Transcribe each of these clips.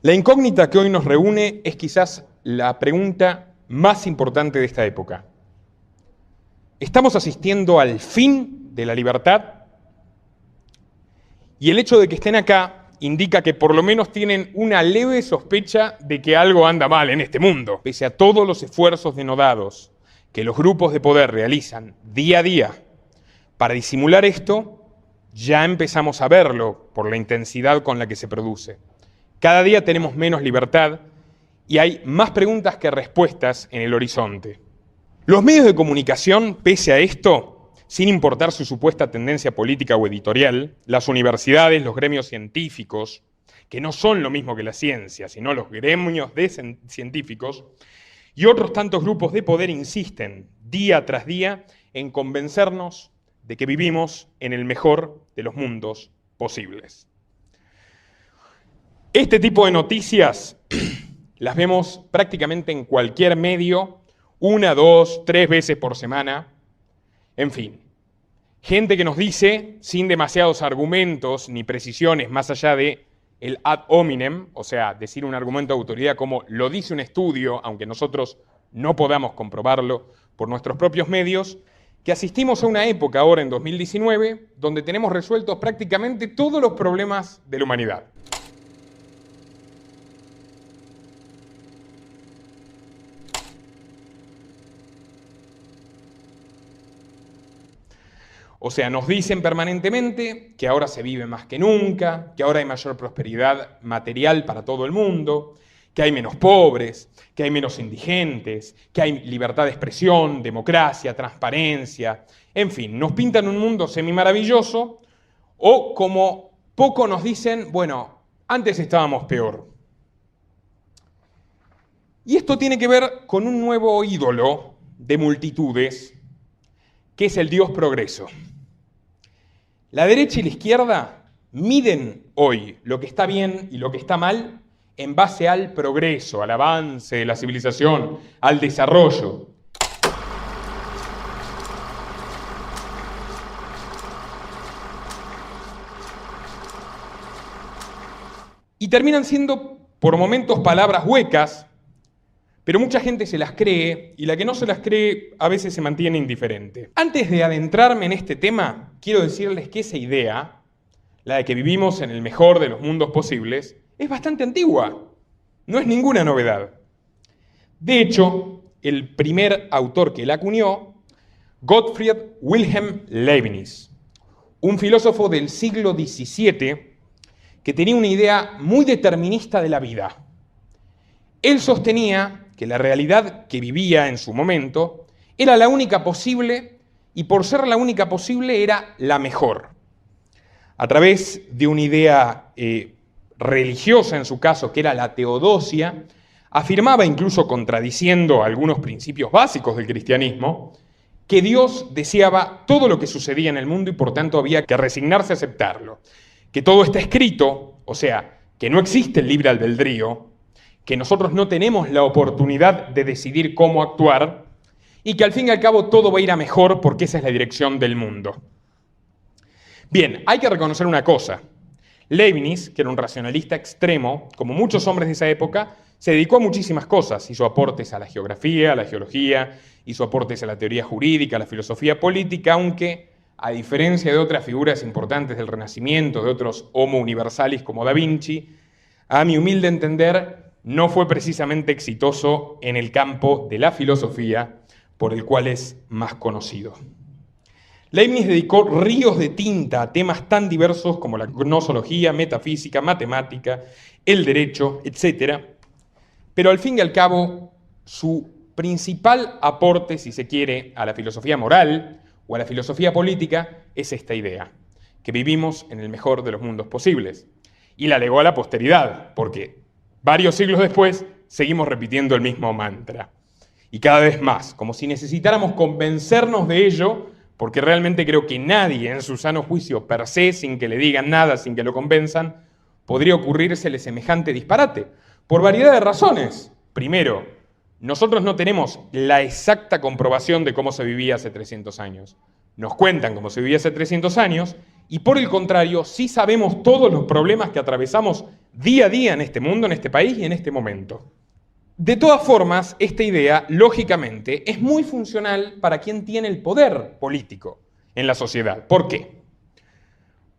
La incógnita que hoy nos reúne es quizás la pregunta más importante de esta época. ¿Estamos asistiendo al fin de la libertad? Y el hecho de que estén acá indica que por lo menos tienen una leve sospecha de que algo anda mal en este mundo. Pese a todos los esfuerzos denodados que los grupos de poder realizan día a día para disimular esto, ya empezamos a verlo por la intensidad con la que se produce. Cada día tenemos menos libertad y hay más preguntas que respuestas en el horizonte. Los medios de comunicación, pese a esto, sin importar su supuesta tendencia política o editorial, las universidades, los gremios científicos, que no son lo mismo que la ciencia, sino los gremios de científicos, y otros tantos grupos de poder insisten día tras día en convencernos de que vivimos en el mejor de los mundos posibles. Este tipo de noticias las vemos prácticamente en cualquier medio, 1, 2, 3 veces por semana. En fin, gente que nos dice, sin demasiados argumentos ni precisiones más allá de el ad hominem, o sea, decir un argumento de autoridad como lo dice un estudio, aunque nosotros no podamos comprobarlo por nuestros propios medios, que asistimos a una época ahora en 2019 donde tenemos resueltos prácticamente todos los problemas de la humanidad. O sea, nos dicen permanentemente que ahora se vive más que nunca, que ahora hay mayor prosperidad material para todo el mundo, que hay menos pobres, que hay menos indigentes, que hay libertad de expresión, democracia, transparencia. En fin, nos pintan un mundo semimaravilloso o como poco nos dicen, bueno, antes estábamos peor. Y esto tiene que ver con un nuevo ídolo de multitudes, que es el Dios progreso. La derecha y la izquierda miden hoy lo que está bien y lo que está mal en base al progreso, al avance de la civilización, al desarrollo. Y terminan siendo por momentos palabras huecas, pero mucha gente se las cree y la que no se las cree a veces se mantiene indiferente. Antes de adentrarme en este tema, quiero decirles que esa idea, la de que vivimos en el mejor de los mundos posibles, es bastante antigua. No es ninguna novedad. De hecho, el primer autor que la acuñó, Gottfried Wilhelm Leibniz, un filósofo del siglo XVII que tenía una idea muy determinista de la vida. Él sostenía que la realidad que vivía en su momento era la única posible y por ser la única posible era la mejor. A través de una idea religiosa en su caso, que era la teodosia, afirmaba, incluso contradiciendo algunos principios básicos del cristianismo, que Dios deseaba todo lo que sucedía en el mundo y por tanto había que resignarse a aceptarlo. Que todo está escrito, o sea, que no existe el libre albedrío, que nosotros no tenemos la oportunidad de decidir cómo actuar y que al fin y al cabo todo va a ir a mejor porque esa es la dirección del mundo. Bien, hay que reconocer una cosa. Leibniz, que era un racionalista extremo, como muchos hombres de esa época, se dedicó a muchísimas cosas. Hizo aportes a la geografía, a la geología, hizo aportes a la teoría jurídica, a la filosofía política, aunque, a diferencia de otras figuras importantes del Renacimiento, de otros homo universalis como Da Vinci, a mi humilde entender, no fue precisamente exitoso en el campo de la filosofía, por el cual es más conocido. Leibniz dedicó ríos de tinta a temas tan diversos como la gnosología, metafísica, matemática, el derecho, etc. Pero al fin y al cabo, su principal aporte, si se quiere, a la filosofía moral o a la filosofía política es esta idea, que vivimos en el mejor de los mundos posibles. Y la legó a la posteridad, porque varios siglos después seguimos repitiendo el mismo mantra. Y cada vez más, como si necesitáramos convencernos de ello, porque realmente creo que nadie en su sano juicio per se, sin que le digan nada, sin que lo convenzan, podría ocurrírsele semejante disparate, por variedad de razones. Primero, nosotros no tenemos la exacta comprobación de cómo se vivía hace 300 años. Nos cuentan cómo se vivía hace 300 años y por el contrario, sí sabemos todos los problemas que atravesamos día a día en este mundo, en este país y en este momento. De todas formas, esta idea, lógicamente, es muy funcional para quien tiene el poder político en la sociedad. ¿Por qué?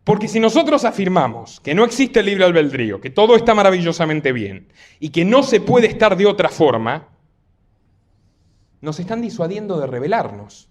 Porque si nosotros afirmamos que no existe el libre albedrío, que todo está maravillosamente bien y que no se puede estar de otra forma, nos están disuadiendo de rebelarnos.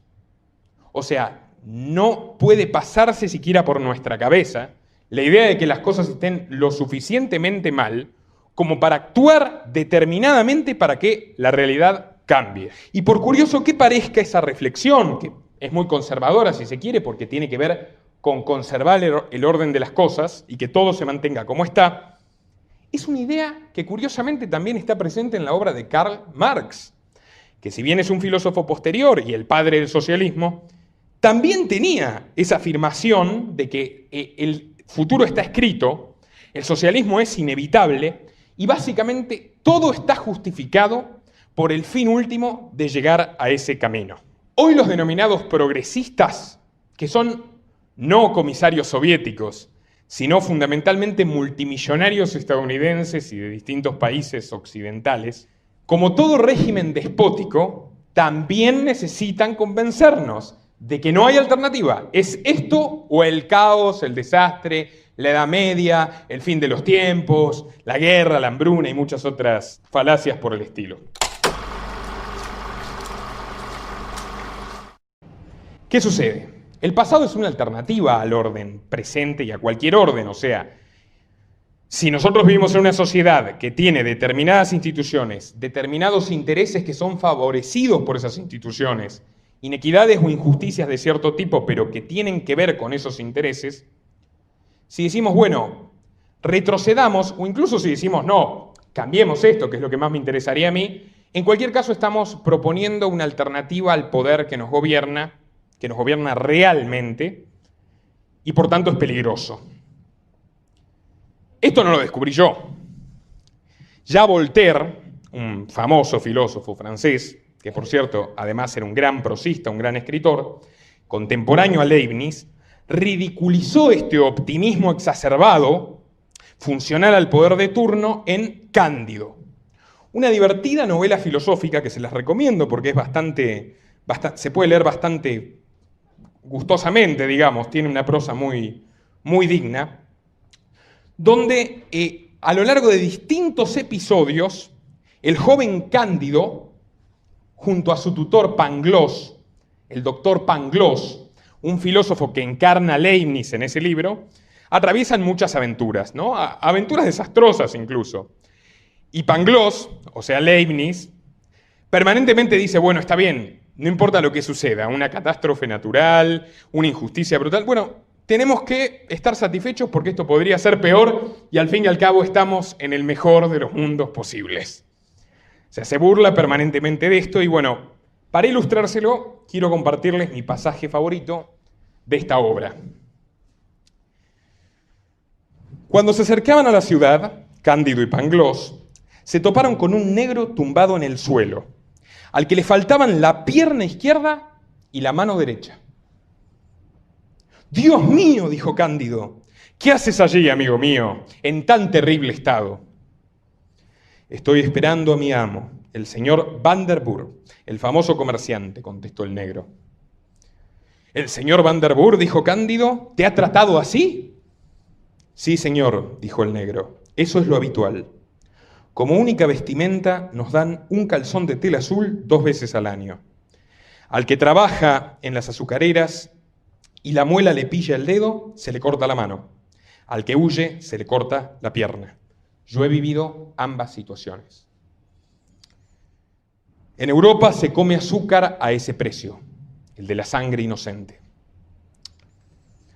O sea, no puede pasarse siquiera por nuestra cabeza la idea de que las cosas estén lo suficientemente mal como para actuar determinadamente para que la realidad cambie. Y por curioso que parezca esa reflexión, que es muy conservadora si se quiere, porque tiene que ver con conservar el orden de las cosas y que todo se mantenga como está, es una idea que curiosamente también está presente en la obra de Karl Marx, que si bien es un filósofo posterior y el padre del socialismo, también tenía esa afirmación de que el futuro está escrito, el socialismo es inevitable y básicamente todo está justificado por el fin último de llegar a ese camino. Hoy los denominados progresistas, que son no comisarios soviéticos, sino fundamentalmente multimillonarios estadounidenses y de distintos países occidentales, como todo régimen despótico, también necesitan convencernos de que no hay alternativa. Es esto o el caos, el desastre, la Edad Media, el fin de los tiempos, la guerra, la hambruna y muchas otras falacias por el estilo. ¿Qué sucede? El pasado es una alternativa al orden presente y a cualquier orden, o sea, si nosotros vivimos en una sociedad que tiene determinadas instituciones, determinados intereses que son favorecidos por esas instituciones, inequidades o injusticias de cierto tipo, pero que tienen que ver con esos intereses, si decimos, bueno, retrocedamos, o incluso si decimos, no, cambiemos esto, que es lo que más me interesaría a mí, en cualquier caso estamos proponiendo una alternativa al poder que nos gobierna realmente, y por tanto es peligroso. Esto no lo descubrí yo. Ya Voltaire, un famoso filósofo francés, que por cierto, además era un gran prosista, un gran escritor, contemporáneo a Leibniz, ridiculizó este optimismo exacerbado, funcional al poder de turno, en Cándido. Una divertida novela filosófica que se las recomiendo porque es se puede leer bastante gustosamente, digamos, tiene una prosa muy, muy digna, donde a lo largo de distintos episodios, el joven Cándido, junto a su tutor Pangloss, el doctor Pangloss, un filósofo que encarna a Leibniz en ese libro, atraviesan muchas aventuras, ¿no? Aventuras desastrosas incluso. Y Pangloss, o sea Leibniz, permanentemente dice, bueno, está bien, no importa lo que suceda, una catástrofe natural, una injusticia brutal, bueno, tenemos que estar satisfechos porque esto podría ser peor y al fin y al cabo estamos en el mejor de los mundos posibles. O sea, se burla permanentemente de esto y bueno, para ilustrárselo, quiero compartirles mi pasaje favorito de esta obra. Cuando se acercaban a la ciudad, Cándido y Pangloss se toparon con un negro tumbado en el suelo, al que le faltaban la pierna izquierda y la mano derecha. «Dios mío», dijo Cándido, «¿qué haces allí, amigo mío, en tan terrible estado?» «Estoy esperando a mi amo, el señor Van der Burg, el famoso comerciante», contestó el negro. «¿El señor Van der Burg», dijo Cándido, «te ha tratado así?» «Sí, señor», dijo el negro, «eso es lo habitual. Como única vestimenta nos dan un calzón de tela azul 2 veces al año. Al que trabaja en las azucareras y la muela le pilla el dedo, se le corta la mano. Al que huye, se le corta la pierna. Yo he vivido ambas situaciones. En Europa se come azúcar a ese precio, el de la sangre inocente.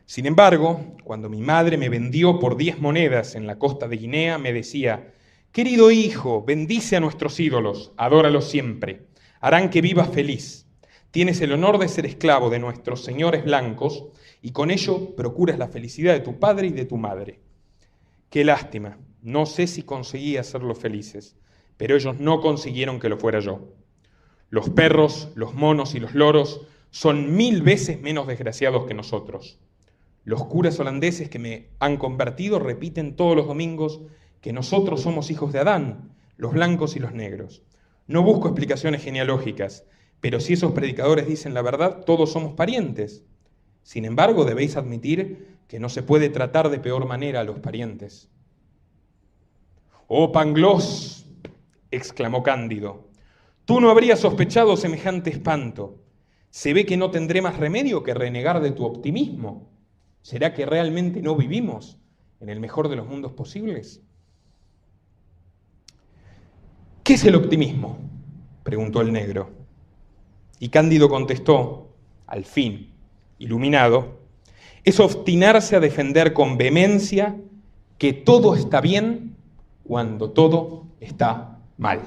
Sin embargo, cuando mi madre me vendió por 10 monedas en la costa de Guinea, me decía, «Querido hijo, bendice a nuestros ídolos, adóralos siempre, harán que vivas feliz. Tienes el honor de ser esclavo de nuestros señores blancos y con ello procuras la felicidad de tu padre y de tu madre. Qué lástima, no sé si conseguí hacerlos felices, pero ellos no consiguieron que lo fuera yo. Los perros, los monos y los loros son 1000 veces menos desgraciados que nosotros. Los curas holandeses que me han convertido repiten todos los domingos que nosotros somos hijos de Adán, los blancos y los negros. No busco explicaciones genealógicas, pero si esos predicadores dicen la verdad, todos somos parientes. Sin embargo, debéis admitir que no se puede tratar de peor manera a los parientes. «Oh, Pangloss», exclamó Cándido, «tú no habrías sospechado semejante espanto. Se ve que no tendré más remedio que renegar de tu optimismo. ¿Será que realmente no vivimos en el mejor de los mundos posibles?» «¿Qué es el optimismo?», preguntó el negro. Y Cándido contestó, al fin, iluminado, «es obstinarse a defender con vehemencia que todo está bien cuando todo está mal».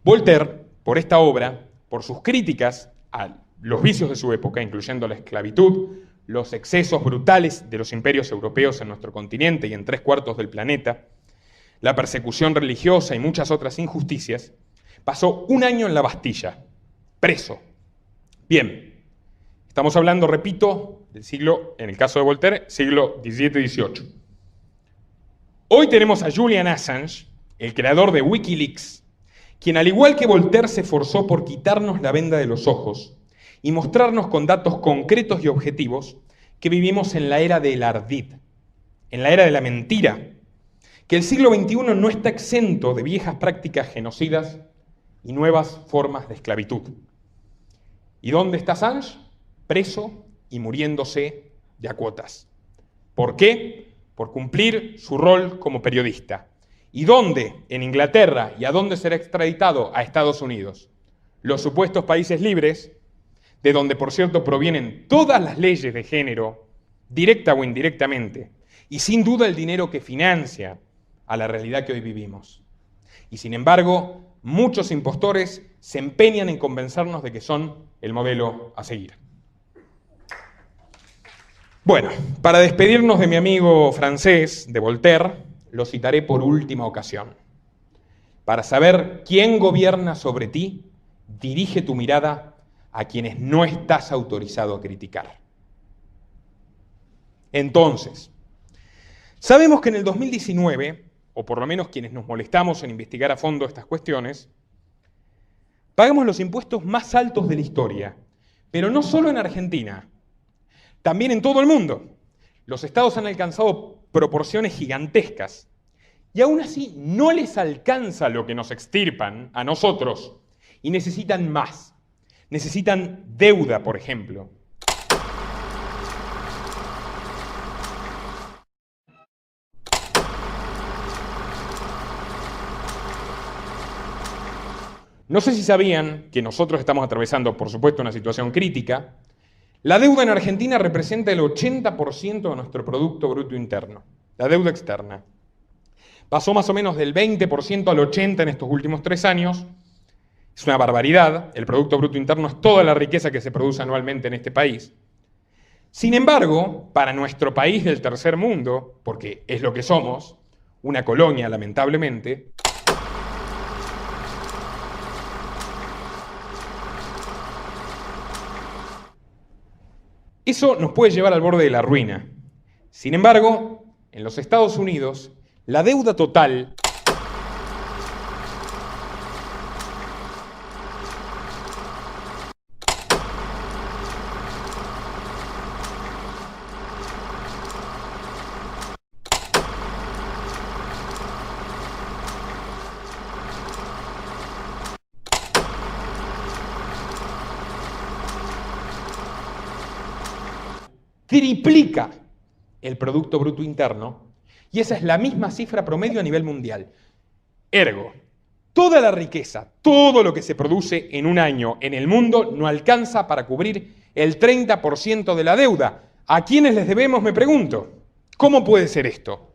Voltaire, por esta obra, por sus críticas a los vicios de su época, incluyendo la esclavitud, los excesos brutales de los imperios europeos en nuestro continente y en 3/4 del planeta, la persecución religiosa y muchas otras injusticias, pasó 1 año en la Bastilla, preso. Bien, estamos hablando, repito, del siglo, en el caso de Voltaire, siglo XVII y XVIII. Hoy tenemos a Julian Assange, el creador de Wikileaks, quien al igual que Voltaire se esforzó por quitarnos la venda de los ojos y mostrarnos con datos concretos y objetivos que vivimos en la era del ardid, en la era de la mentira, que el siglo XXI no está exento de viejas prácticas genocidas y nuevas formas de esclavitud. ¿Y dónde está Assange? Preso y muriéndose de a cuotas. ¿Por qué? Por cumplir su rol como periodista. ¿Y dónde? En Inglaterra. ¿Y a dónde será extraditado? A Estados Unidos. Los supuestos países libres, de donde por cierto provienen todas las leyes de género, directa o indirectamente, y sin duda el dinero que financia a la realidad que hoy vivimos. Y sin embargo, muchos impostores se empeñan en convencernos de que son el modelo a seguir. Bueno, para despedirnos de mi amigo francés, de Voltaire, lo citaré por última ocasión. Para saber quién gobierna sobre ti, dirige tu mirada a quienes no estás autorizado a criticar. Entonces, sabemos que en el 2019, o por lo menos quienes nos molestamos en investigar a fondo estas cuestiones, pagamos los impuestos más altos de la historia, pero no solo en Argentina, también en todo el mundo. Los estados han alcanzado proporciones gigantescas y aún así no les alcanza lo que nos extirpan a nosotros y necesitan más. Necesitan deuda, por ejemplo. No sé si sabían que nosotros estamos atravesando, por supuesto, una situación crítica. La deuda en Argentina representa el 80% de nuestro Producto Bruto Interno, la deuda externa. Pasó más o menos del 20% al 80% en estos últimos 3 años. Es una barbaridad, el Producto Bruto Interno es toda la riqueza que se produce anualmente en este país. Sin embargo, para nuestro país del tercer mundo, porque es lo que somos, una colonia lamentablemente, eso nos puede llevar al borde de la ruina. Sin embargo, en los Estados Unidos, la deuda total triplica el Producto Bruto Interno, y esa es la misma cifra promedio a nivel mundial. Ergo, toda la riqueza, todo lo que se produce en un año en el mundo no alcanza para cubrir el 30% de la deuda. ¿A quiénes les debemos, me pregunto? ¿Cómo puede ser esto?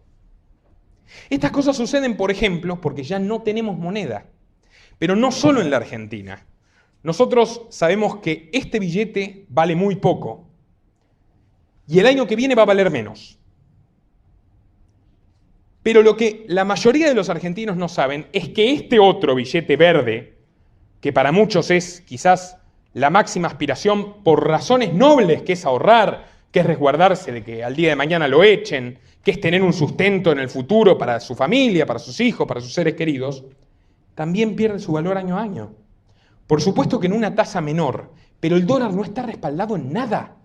Estas cosas suceden, por ejemplo, porque ya no tenemos moneda, pero no solo en la Argentina. Nosotros sabemos que este billete vale muy poco, y el año que viene va a valer menos. Pero lo que la mayoría de los argentinos no saben es que este otro billete verde, que para muchos es quizás la máxima aspiración por razones nobles, que es ahorrar, que es resguardarse de que al día de mañana lo echen, que es tener un sustento en el futuro para su familia, para sus hijos, para sus seres queridos, también pierde su valor año a año. Por supuesto que en una tasa menor, pero el dólar no está respaldado en nada.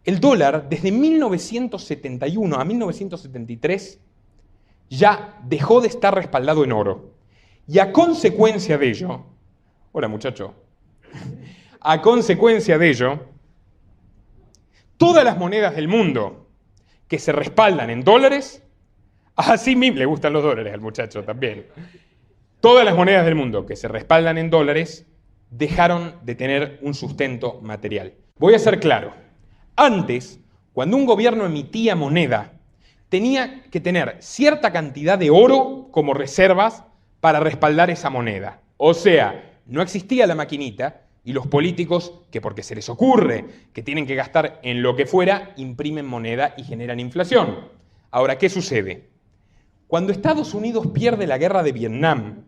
El dólar, desde 1971 a 1973, ya dejó de estar respaldado en oro. Y a consecuencia de ello, hola muchacho, a consecuencia de ello, todas las monedas del mundo que se respaldan en dólares, así mismo, le gustan los dólares al muchacho también, todas las monedas del mundo que se respaldan en dólares dejaron de tener un sustento material. Voy a ser claro, antes, cuando un gobierno emitía moneda, tenía que tener cierta cantidad de oro como reservas para respaldar esa moneda. O sea, no existía la maquinita y los políticos, que porque se les ocurre que tienen que gastar en lo que fuera, imprimen moneda y generan inflación. Ahora, ¿qué sucede? Cuando Estados Unidos pierde la guerra de Vietnam,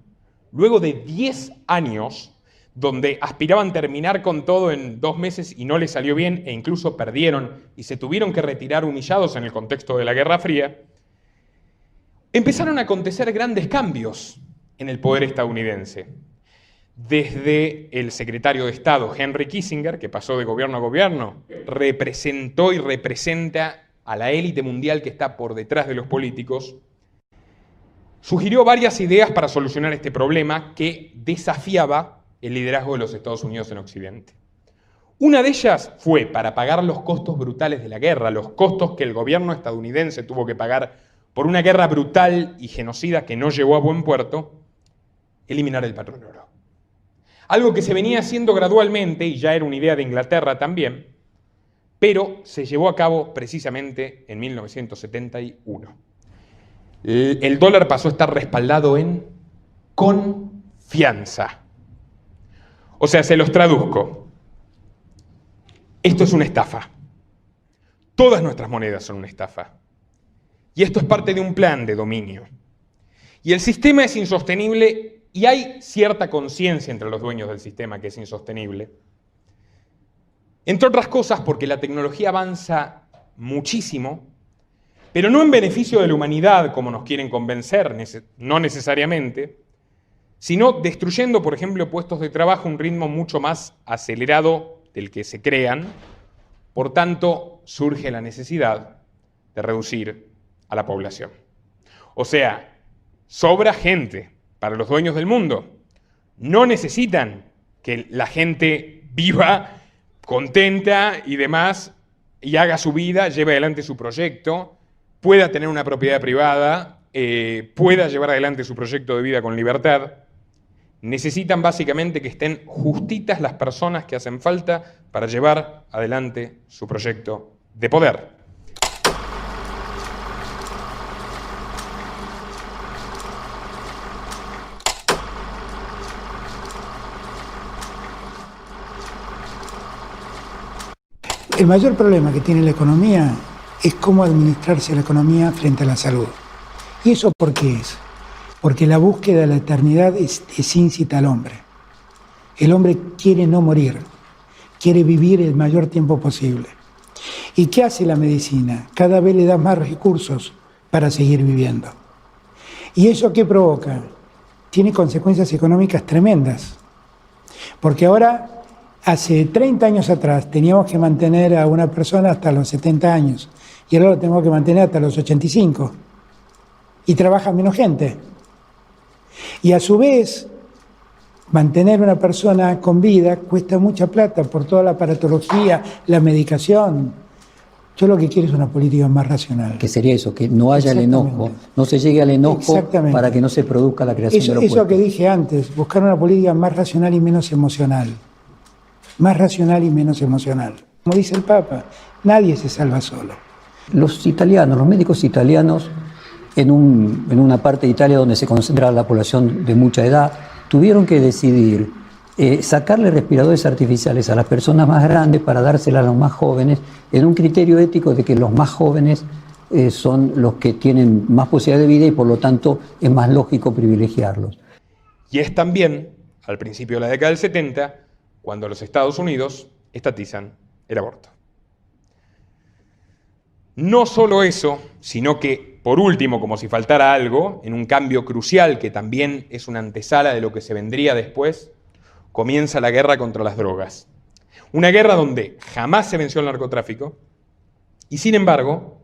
luego de 10 años, donde aspiraban terminar con todo en 2 meses y no les salió bien e incluso perdieron y se tuvieron que retirar humillados en el contexto de la Guerra Fría, empezaron a acontecer grandes cambios en el poder estadounidense. Desde el secretario de Estado Henry Kissinger, que pasó de gobierno a gobierno, representó y representa a la élite mundial que está por detrás de los políticos, sugirió varias ideas para solucionar este problema que desafiaba el liderazgo de los Estados Unidos en Occidente. Una de ellas fue, para pagar los costos brutales de la guerra, los costos que el gobierno estadounidense tuvo que pagar por una guerra brutal y genocida que no llegó a buen puerto, eliminar el patrón oro. Algo que se venía haciendo gradualmente, y ya era una idea de Inglaterra también, pero se llevó a cabo precisamente en 1971. El dólar pasó a estar respaldado en confianza. O sea, se los traduzco. Esto es una estafa. Todas nuestras monedas son una estafa. Y esto es parte de un plan de dominio. Y el sistema es insostenible y hay cierta conciencia entre los dueños del sistema que es insostenible. Entre otras cosas porque la tecnología avanza muchísimo, pero no en beneficio de la humanidad, como nos quieren convencer, no necesariamente, sino destruyendo, por ejemplo, puestos de trabajo a un ritmo mucho más acelerado del que se crean. Por tanto, surge la necesidad de reducir a la población. O sea, sobra gente para los dueños del mundo. No necesitan que la gente viva contenta y demás, y haga su vida, lleve adelante su proyecto, pueda tener una propiedad privada, pueda llevar adelante su proyecto de vida con libertad. Necesitan básicamente que estén justitas las personas que hacen falta para llevar adelante su proyecto de poder. El mayor problema que tiene la economía es cómo administrarse la economía frente a la salud. ¿Y eso por qué es? Porque la búsqueda de la eternidad incita al hombre. El hombre quiere no morir, quiere vivir el mayor tiempo posible. ¿Y qué hace la medicina? Cada vez le da más recursos para seguir viviendo. ¿Y eso qué provoca? Tiene consecuencias económicas tremendas. Porque ahora, hace 30 años atrás, teníamos que mantener a una persona hasta los 70 años. Y ahora lo tenemos que mantener hasta los 85. Y trabaja menos gente. Y a su vez, mantener una persona con vida cuesta mucha plata por toda la aparatología, la medicación. Yo lo que quiero es una política más racional. Que sería eso, que no haya el enojo, no se llegue al enojo para que no se produzca la creación de los puestos. Eso que dije antes, buscar una política más racional y menos emocional. Más racional y menos emocional. Como dice el Papa, nadie se salva solo. Los italianos, los médicos italianos, en una parte de Italia donde se concentra la población de mucha edad, tuvieron que decidir sacarle respiradores artificiales a las personas más grandes para dárselas a los más jóvenes, en un criterio ético de que los más jóvenes son los que tienen más posibilidad de vida y por lo tanto es más lógico privilegiarlos. Y es también, al principio de la década del 70, cuando los Estados Unidos estatizan el aborto. No solo eso, sino que, por último, como si faltara algo, en un cambio crucial que también es una antesala de lo que se vendría después, comienza la guerra contra las drogas. Una guerra donde jamás se venció el narcotráfico y, sin embargo,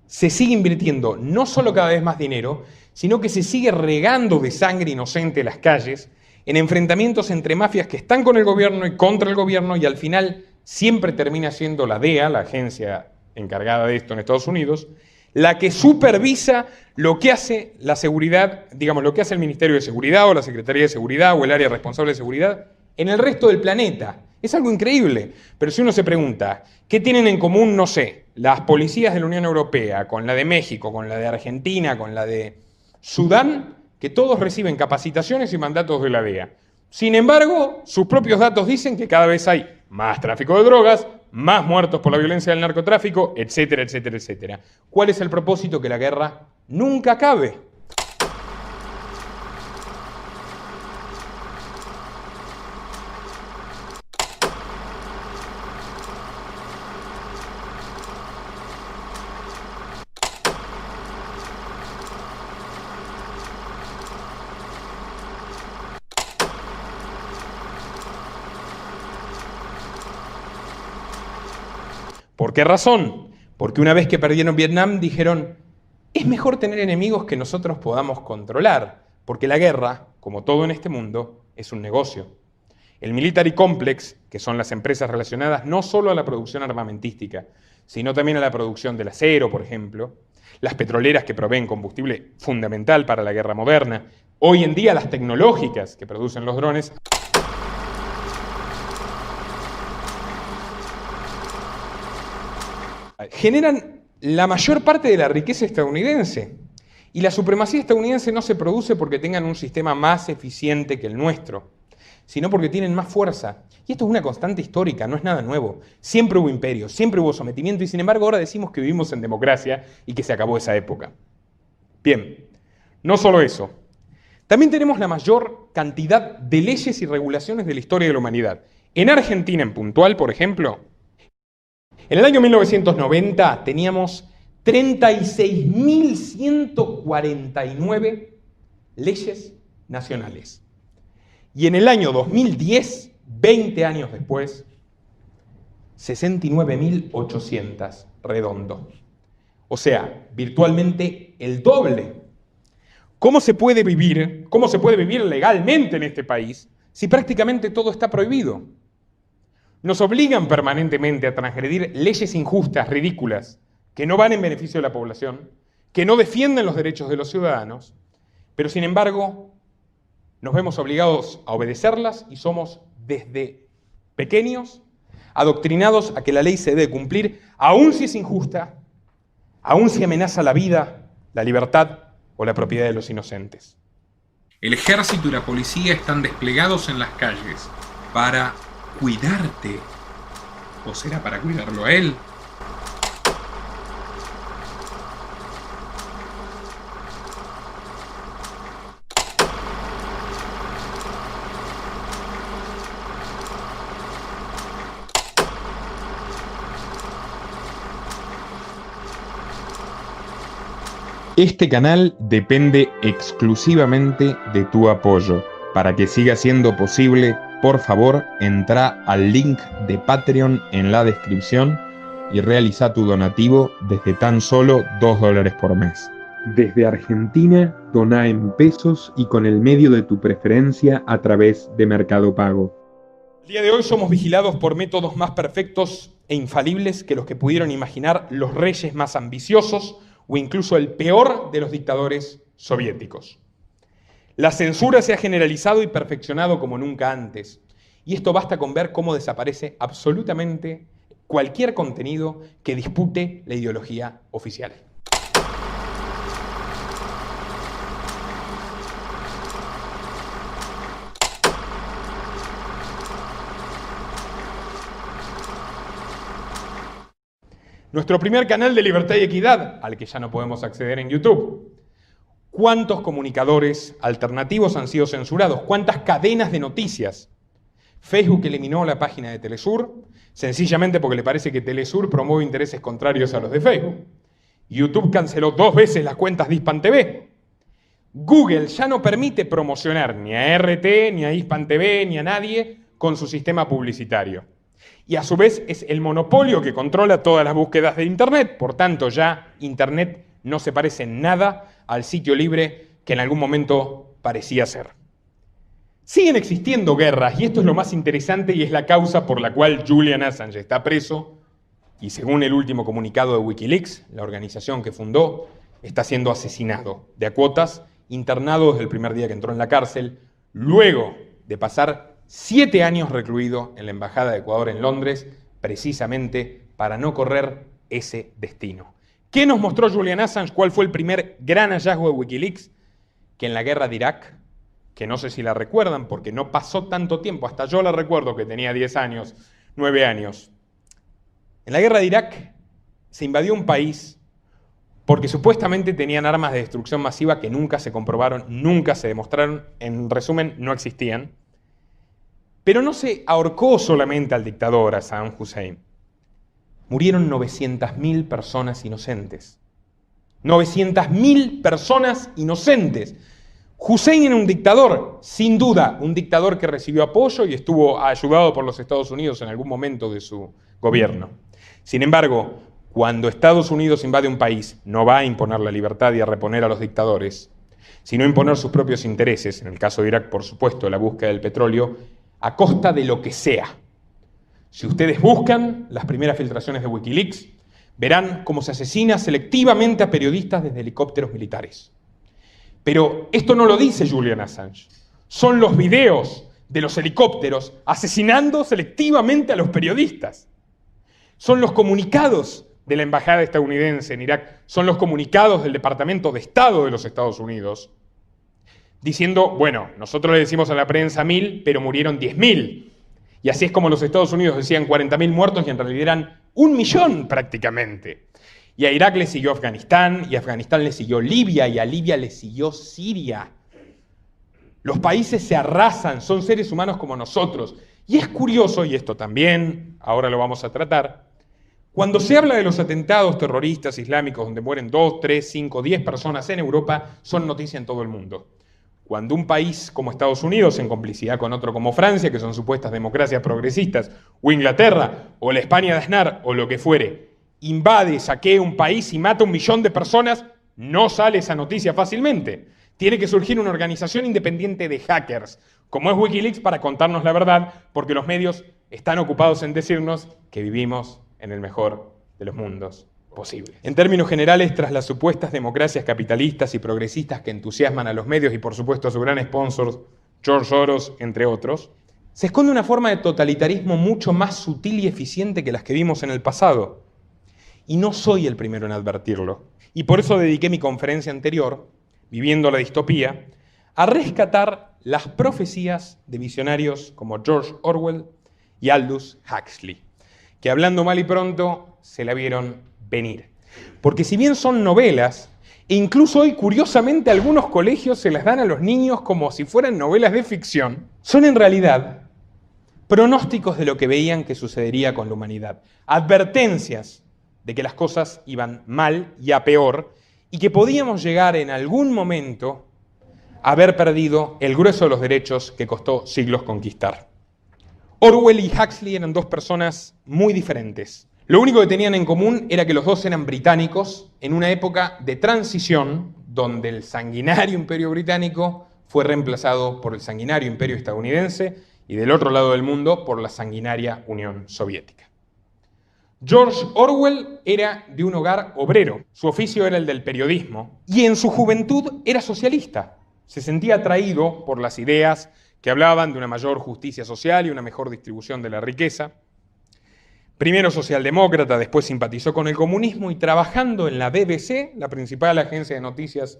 se sigue invirtiendo no solo cada vez más dinero, sino que se sigue regando de sangre inocente las calles en enfrentamientos entre mafias que están con el gobierno y contra el gobierno, y al final siempre termina siendo la DEA, la agencia encargada de esto en Estados Unidos, la que supervisa lo que hace la seguridad, digamos, lo que hace el Ministerio de Seguridad o la Secretaría de Seguridad o el área responsable de seguridad en el resto del planeta. Es algo increíble, pero si uno se pregunta, ¿qué tienen en común, no sé, las policías de la Unión Europea con la de México, con la de Argentina, con la de Sudán? Que todos reciben capacitaciones y mandatos de la DEA. Sin embargo, sus propios datos dicen que cada vez hay más tráfico de drogas, más muertos por la violencia del narcotráfico, etcétera, etcétera, etcétera. ¿Cuál es el propósito? Que la guerra nunca acabe. ¿Por qué razón? Porque una vez que perdieron Vietnam dijeron, es mejor tener enemigos que nosotros podamos controlar, porque la guerra, como todo en este mundo, es un negocio. El Military Complex, que son las empresas relacionadas no solo a la producción armamentística, sino también a la producción del acero, por ejemplo, las petroleras que proveen combustible fundamental para la guerra moderna, hoy en día las tecnológicas que producen los drones, generan la mayor parte de la riqueza estadounidense. Y la supremacía estadounidense no se produce porque tengan un sistema más eficiente que el nuestro, sino porque tienen más fuerza. Y esto es una constante histórica, no es nada nuevo. Siempre hubo imperios, siempre hubo sometimiento, y sin embargo ahora decimos que vivimos en democracia y que se acabó esa época. Bien, no solo eso. También tenemos la mayor cantidad de leyes y regulaciones de la historia de la humanidad. En Argentina, en puntual, por ejemplo, en el año 1990 teníamos 36.149 leyes nacionales. Y en el año 2010, 20 años después, 69.800, redondo. O sea, virtualmente el doble. ¿Cómo se puede vivir legalmente en este país si prácticamente todo está prohibido? Nos obligan permanentemente a transgredir leyes injustas, ridículas, que no van en beneficio de la población, que no defienden los derechos de los ciudadanos, pero sin embargo nos vemos obligados a obedecerlas y somos desde pequeños adoctrinados a que la ley se debe cumplir, aun si es injusta, aun si amenaza la vida, la libertad o la propiedad de los inocentes. El ejército y la policía están desplegados en las calles para cuidarte, ¿o será para cuidarlo a él? Este canal depende exclusivamente de tu apoyo. Para que siga siendo posible, por favor, entra al link de Patreon en la descripción y realiza tu donativo desde tan solo $2 por mes. Desde Argentina, dona en pesos y con el medio de tu preferencia a través de Mercado Pago. El día de hoy somos vigilados por métodos más perfectos e infalibles que los que pudieron imaginar los reyes más ambiciosos o incluso el peor de los dictadores soviéticos. La censura se ha generalizado y perfeccionado como nunca antes, y esto basta con ver cómo desaparece absolutamente cualquier contenido que dispute la ideología oficial. Nuestro primer canal de Libertad y Equidad, al que ya no podemos acceder en YouTube. ¿Cuántos comunicadores alternativos han sido censurados? ¿Cuántas cadenas de noticias? Facebook eliminó la página de Telesur, sencillamente porque le parece que Telesur promueve intereses contrarios a los de Facebook. YouTube canceló 2 veces las cuentas de Hispan TV. Google ya no permite promocionar ni a RT, ni a Hispan TV, ni a nadie con su sistema publicitario. Y a su vez es el monopolio que controla todas las búsquedas de Internet. Por tanto, ya Internet no se parece en nada al sitio libre que en algún momento parecía ser. Siguen existiendo guerras, y esto es lo más interesante y es la causa por la cual Julian Assange está preso y, según el último comunicado de Wikileaks, la organización que fundó, está siendo asesinado de a cuotas, internado desde el primer día que entró en la cárcel, luego de pasar 7 años recluido en la Embajada de Ecuador en Londres, precisamente para no correr ese destino. ¿Qué nos mostró Julian Assange? ¿Cuál fue el primer gran hallazgo de Wikileaks? Que en la guerra de Irak, que no sé si la recuerdan porque no pasó tanto tiempo, hasta yo la recuerdo que tenía 10 años, 9 años. En la guerra de Irak se invadió un país porque supuestamente tenían armas de destrucción masiva que nunca se comprobaron, nunca se demostraron, en resumen, no existían. Pero no se ahorcó solamente al dictador, a Saddam Hussein. Murieron 900.000 personas inocentes. 900.000 personas inocentes. Hussein era un dictador, sin duda, un dictador que recibió apoyo y estuvo ayudado por los Estados Unidos en algún momento de su gobierno. Sin embargo, cuando Estados Unidos invade un país, no va a imponer la libertad y a reponer a los dictadores, sino a imponer sus propios intereses, en el caso de Irak, por supuesto, la búsqueda del petróleo, a costa de lo que sea. Si ustedes buscan las primeras filtraciones de Wikileaks, verán cómo se asesina selectivamente a periodistas desde helicópteros militares. Pero esto no lo dice Julian Assange. Son los videos de los helicópteros asesinando selectivamente a los periodistas. Son los comunicados de la embajada estadounidense en Irak, son los comunicados del Departamento de Estado de los Estados Unidos, diciendo, bueno, nosotros le decimos a la prensa 1.000, pero murieron 10.000. Y así es como los Estados Unidos decían 40.000 muertos y en realidad eran 1.000.000 prácticamente. Y a Irak le siguió Afganistán, y a Afganistán le siguió Libia, y a Libia le siguió Siria. Los países se arrasan, son seres humanos como nosotros. Y es curioso, y esto también, ahora lo vamos a tratar, cuando se habla de los atentados terroristas islámicos donde mueren 2, 3, 5, 10 personas en Europa, son noticia en todo el mundo. Cuando un país como Estados Unidos, en complicidad con otro como Francia, que son supuestas democracias progresistas, o Inglaterra, o la España de Aznar, o lo que fuere, invade, saquea un país y mata 1.000.000 de personas, no sale esa noticia fácilmente. Tiene que surgir una organización independiente de hackers, como es Wikileaks, para contarnos la verdad, porque los medios están ocupados en decirnos que vivimos en el mejor de los mundos posible. En términos generales, tras las supuestas democracias capitalistas y progresistas que entusiasman a los medios y por supuesto a su gran sponsor, George Soros, entre otros, se esconde una forma de totalitarismo mucho más sutil y eficiente que las que vimos en el pasado. Y no soy el primero en advertirlo. Y por eso dediqué mi conferencia anterior, Viviendo la distopía, a rescatar las profecías de visionarios como George Orwell y Aldous Huxley, que hablando mal y pronto se la vieron venir. Porque si bien son novelas, e incluso hoy curiosamente algunos colegios se las dan a los niños como si fueran novelas de ficción, son en realidad pronósticos de lo que veían que sucedería con la humanidad. Advertencias de que las cosas iban mal y a peor, y que podíamos llegar en algún momento a haber perdido el grueso de los derechos que costó siglos conquistar. Orwell y Huxley eran dos personas muy diferentes. Lo único que tenían en común era que los dos eran británicos en una época de transición donde el sanguinario imperio británico fue reemplazado por el sanguinario imperio estadounidense y del otro lado del mundo por la sanguinaria Unión Soviética. George Orwell era de un hogar obrero, su oficio era el del periodismo y en su juventud era socialista. Se sentía atraído por las ideas que hablaban de una mayor justicia social y una mejor distribución de la riqueza. Primero socialdemócrata, después simpatizó con el comunismo y trabajando en la BBC, la principal agencia de noticias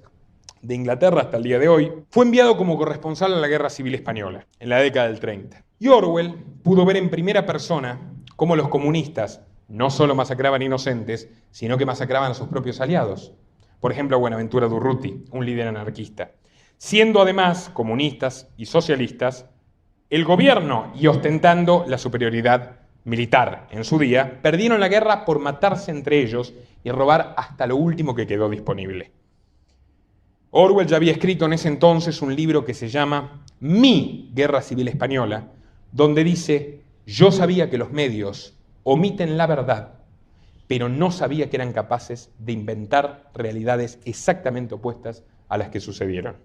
de Inglaterra hasta el día de hoy, fue enviado como corresponsal a la Guerra Civil Española, en la década del 30. Y Orwell pudo ver en primera persona cómo los comunistas no solo masacraban inocentes, sino que masacraban a sus propios aliados. Por ejemplo, a Buenaventura Durruti, un líder anarquista. Siendo además comunistas y socialistas el gobierno y ostentando la superioridad militar en su día, perdieron la guerra por matarse entre ellos y robar hasta lo último que quedó disponible. Orwell ya había escrito en ese entonces un libro que se llama Mi Guerra Civil Española, donde dice: yo sabía que los medios omiten la verdad, pero no sabía que eran capaces de inventar realidades exactamente opuestas a las que sucedieron.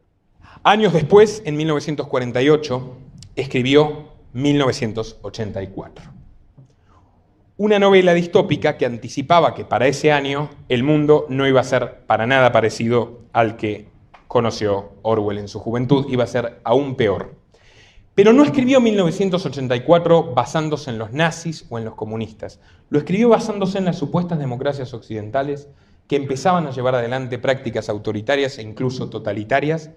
Años después, en 1948, escribió 1984. Una novela distópica que anticipaba que para ese año el mundo no iba a ser para nada parecido al que conoció Orwell en su juventud, iba a ser aún peor. Pero no escribió 1984 basándose en los nazis o en los comunistas. Lo escribió basándose en las supuestas democracias occidentales que empezaban a llevar adelante prácticas autoritarias e incluso totalitarias,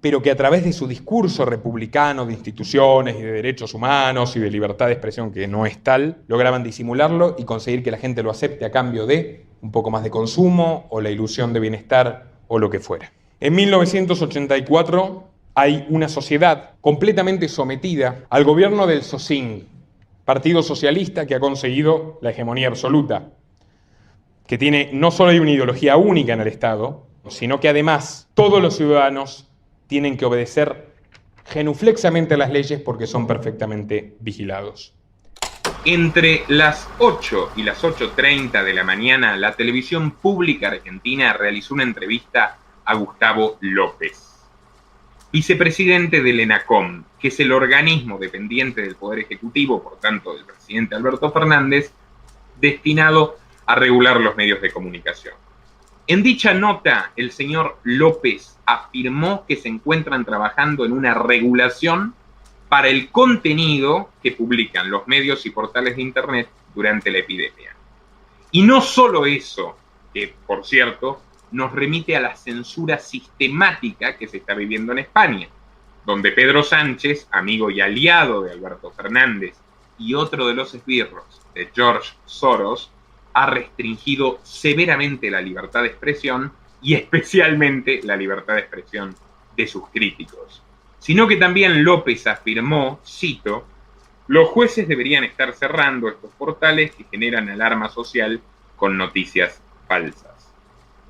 pero que a través de su discurso republicano de instituciones y de derechos humanos y de libertad de expresión, que no es tal, lograban disimularlo y conseguir que la gente lo acepte a cambio de un poco más de consumo o la ilusión de bienestar o lo que fuera. En 1984 hay una sociedad completamente sometida al gobierno del SOSING, Partido Socialista, que ha conseguido la hegemonía absoluta, que tiene no solo una ideología única en el Estado, sino que además todos los ciudadanos tienen que obedecer genuflexamente a las leyes porque son perfectamente vigilados. Entre las 8 y las 8:30 de la mañana, la televisión pública argentina realizó una entrevista a Gustavo López, vicepresidente del ENACOM, que es el organismo dependiente del Poder Ejecutivo, por tanto del presidente Alberto Fernández, destinado a regular los medios de comunicación. En dicha nota, el señor López afirmó que se encuentran trabajando en una regulación para el contenido que publican los medios y portales de Internet durante la epidemia. Y no solo eso, que por cierto nos remite a la censura sistemática que se está viviendo en España, donde Pedro Sánchez, amigo y aliado de Alberto Fernández y otro de los esbirros de George Soros, ha restringido severamente la libertad de expresión y especialmente la libertad de expresión de sus críticos. Sino que también López afirmó, cito, los jueces deberían estar cerrando estos portales que generan alarma social con noticias falsas.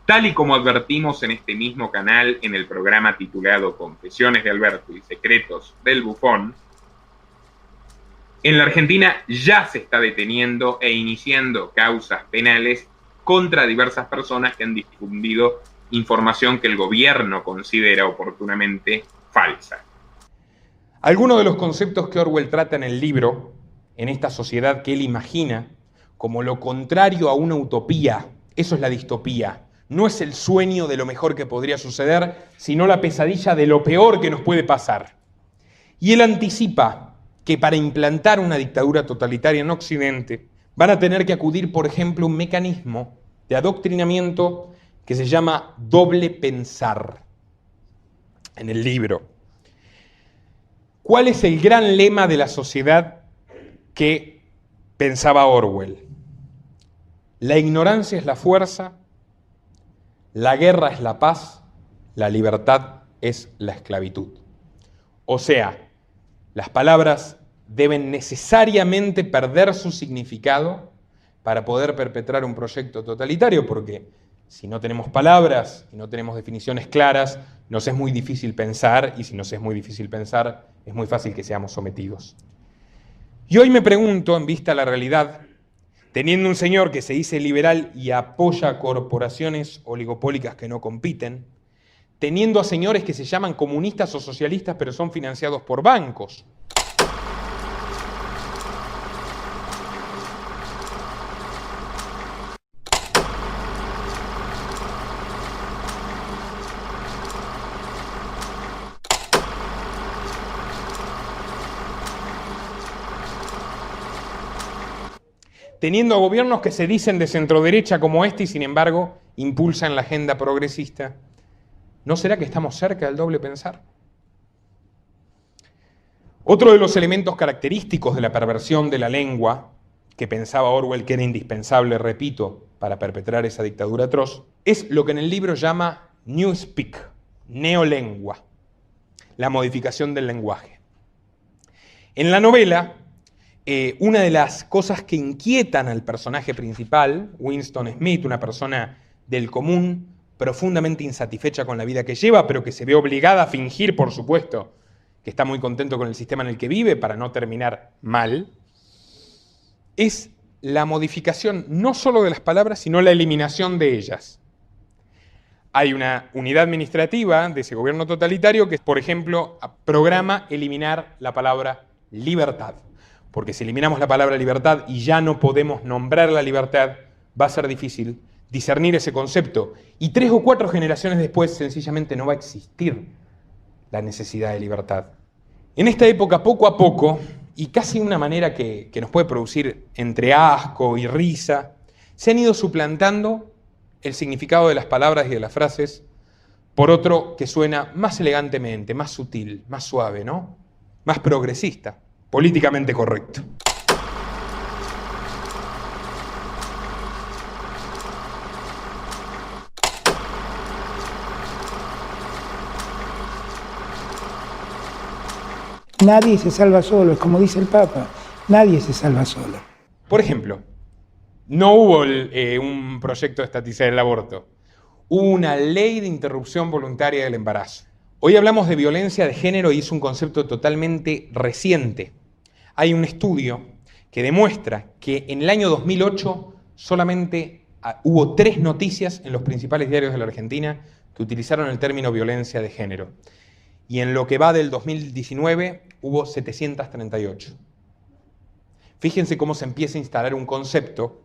Tal y como advertimos en este mismo canal en el programa titulado Confesiones de Alberto y Secretos del Bufón, en la Argentina ya se está deteniendo e iniciando causas penales contra diversas personas que han difundido información que el gobierno considera oportunamente falsa. Algunos de los conceptos que Orwell trata en el libro, en esta sociedad que él imagina como lo contrario a una utopía, eso es la distopía. No es el sueño de lo mejor que podría suceder, sino la pesadilla de lo peor que nos puede pasar. Y él anticipa que para implantar una dictadura totalitaria en Occidente van a tener que acudir, por ejemplo, a un mecanismo de adoctrinamiento que se llama doble pensar en el libro. ¿Cuál es el gran lema de la sociedad que pensaba Orwell? La ignorancia es la fuerza, la guerra es la paz, la libertad es la esclavitud. O sea, las palabras deben necesariamente perder su significado para poder perpetrar un proyecto totalitario, porque si no tenemos palabras y no tenemos definiciones claras, nos es muy difícil pensar, y si nos es muy difícil pensar, es muy fácil que seamos sometidos. Y hoy me pregunto, en vista a la realidad, teniendo un señor que se dice liberal y apoya corporaciones oligopólicas que no compiten, teniendo a señores que se llaman comunistas o socialistas pero son financiados por bancos, teniendo a gobiernos que se dicen de centroderecha como este y sin embargo impulsan la agenda progresista, ¿no será que estamos cerca del doble pensar? Otro de los elementos característicos de la perversión de la lengua, que pensaba Orwell que era indispensable, repito, para perpetrar esa dictadura atroz, es lo que en el libro llama Newspeak, neolengua, la modificación del lenguaje. En la novela, una de las cosas que inquietan al personaje principal, Winston Smith, una persona del común, profundamente insatisfecha con la vida que lleva, pero que se ve obligada a fingir, por supuesto, que está muy contento con el sistema en el que vive para no terminar mal, es la modificación no solo de las palabras, sino la eliminación de ellas. Hay una unidad administrativa de ese gobierno totalitario que, por ejemplo, programa eliminar la palabra libertad. Porque si eliminamos la palabra libertad y ya no podemos nombrar la libertad, va a ser difícil discernir ese concepto. Y 3 o 4 generaciones después, sencillamente no va a existir la necesidad de libertad. En esta época, poco a poco, y casi de una manera que nos puede producir entre asco y risa, se han ido suplantando el significado de las palabras y de las frases por otro que suena más elegantemente, más sutil, más suave, ¿no? Más progresista, políticamente correcto. Nadie se salva solo, es como dice el Papa, nadie se salva solo. Por ejemplo, no hubo un proyecto de estatizar el aborto, hubo una ley de interrupción voluntaria del embarazo. Hoy hablamos de violencia de género y es un concepto totalmente reciente. Hay un estudio que demuestra que en el año 2008 solamente hubo 3 noticias en los principales diarios de la Argentina que utilizaron el término violencia de género. Y en lo que va del 2019 hubo 738. Fíjense cómo se empieza a instalar un concepto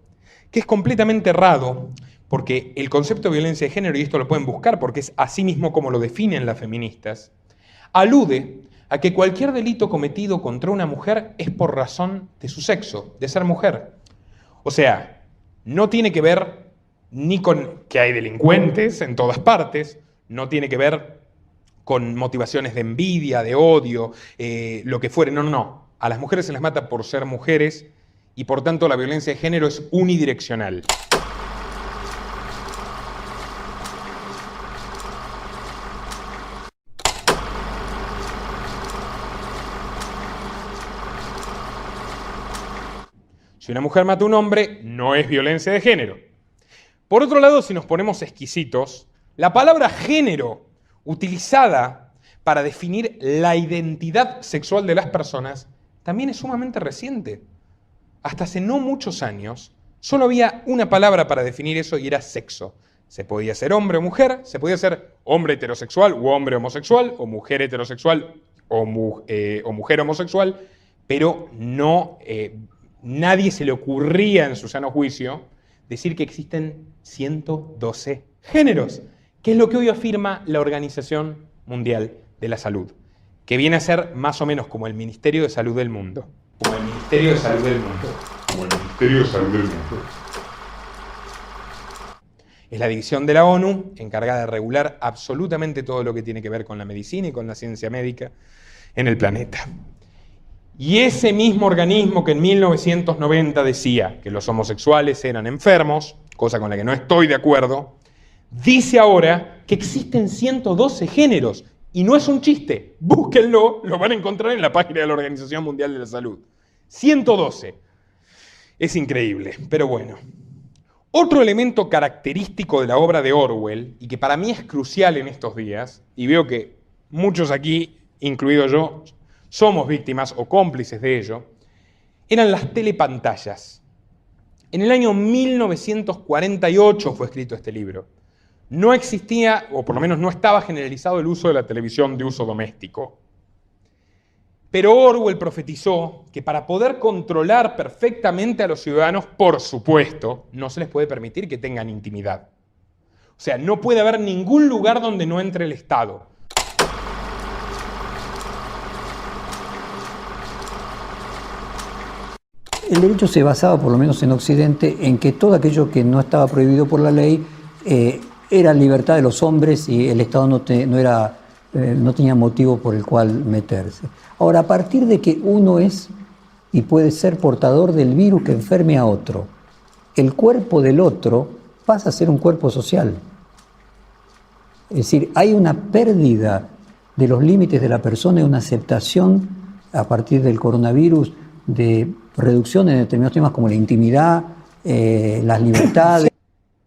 que es completamente errado, porque el concepto de violencia de género, y esto lo pueden buscar porque es así mismo como lo definen las feministas, alude a que cualquier delito cometido contra una mujer es por razón de su sexo, de ser mujer. O sea, no tiene que ver ni con que hay delincuentes en todas partes, no tiene que ver con motivaciones de envidia, de odio, lo que fuere, no. A las mujeres se las mata por ser mujeres y por tanto la violencia de género es unidireccional. Si una mujer mata a un hombre, no es violencia de género. Por otro lado, si nos ponemos exquisitos, la palabra género utilizada para definir la identidad sexual de las personas también es sumamente reciente. Hasta hace no muchos años, solo había una palabra para definir eso y era sexo. Se podía ser hombre o mujer, se podía ser hombre heterosexual o hombre homosexual, o mujer heterosexual o mujer homosexual, pero no, nadie se le ocurría en su sano juicio decir que existen 112 géneros, que es lo que hoy afirma la Organización Mundial de la Salud, que viene a ser más o menos como el Ministerio de Salud del mundo. Como el Ministerio de Salud del mundo. Como el Ministerio de Salud del mundo. Es la división de la ONU encargada de regular absolutamente todo lo que tiene que ver con la medicina y con la ciencia médica en el planeta. Y ese mismo organismo que en 1990 decía que los homosexuales eran enfermos, cosa con la que no estoy de acuerdo, dice ahora que existen 112 géneros. Y no es un chiste, búsquenlo, lo van a encontrar en la página de la Organización Mundial de la Salud. 112. Es increíble, pero bueno. Otro elemento característico de la obra de Orwell, y que para mí es crucial en estos días, y veo que muchos aquí, incluido yo, somos víctimas o cómplices de ello, eran las telepantallas. En el año 1948 fue escrito este libro. No existía, o por lo menos no estaba generalizado el uso de la televisión de uso doméstico. Pero Orwell profetizó que para poder controlar perfectamente a los ciudadanos, por supuesto, no se les puede permitir que tengan intimidad. O sea, no puede haber ningún lugar donde no entre el Estado. El derecho se basaba, por lo menos en Occidente, en que todo aquello que no estaba prohibido por la ley era libertad de los hombres y el Estado no tenía motivo por el cual meterse. Ahora, a partir de que uno es y puede ser portador del virus que enferme a otro, el cuerpo del otro pasa a ser un cuerpo social. Es decir, hay una pérdida de los límites de la persona y una aceptación a partir del coronavirus de reducción en determinados temas como la intimidad, las libertades.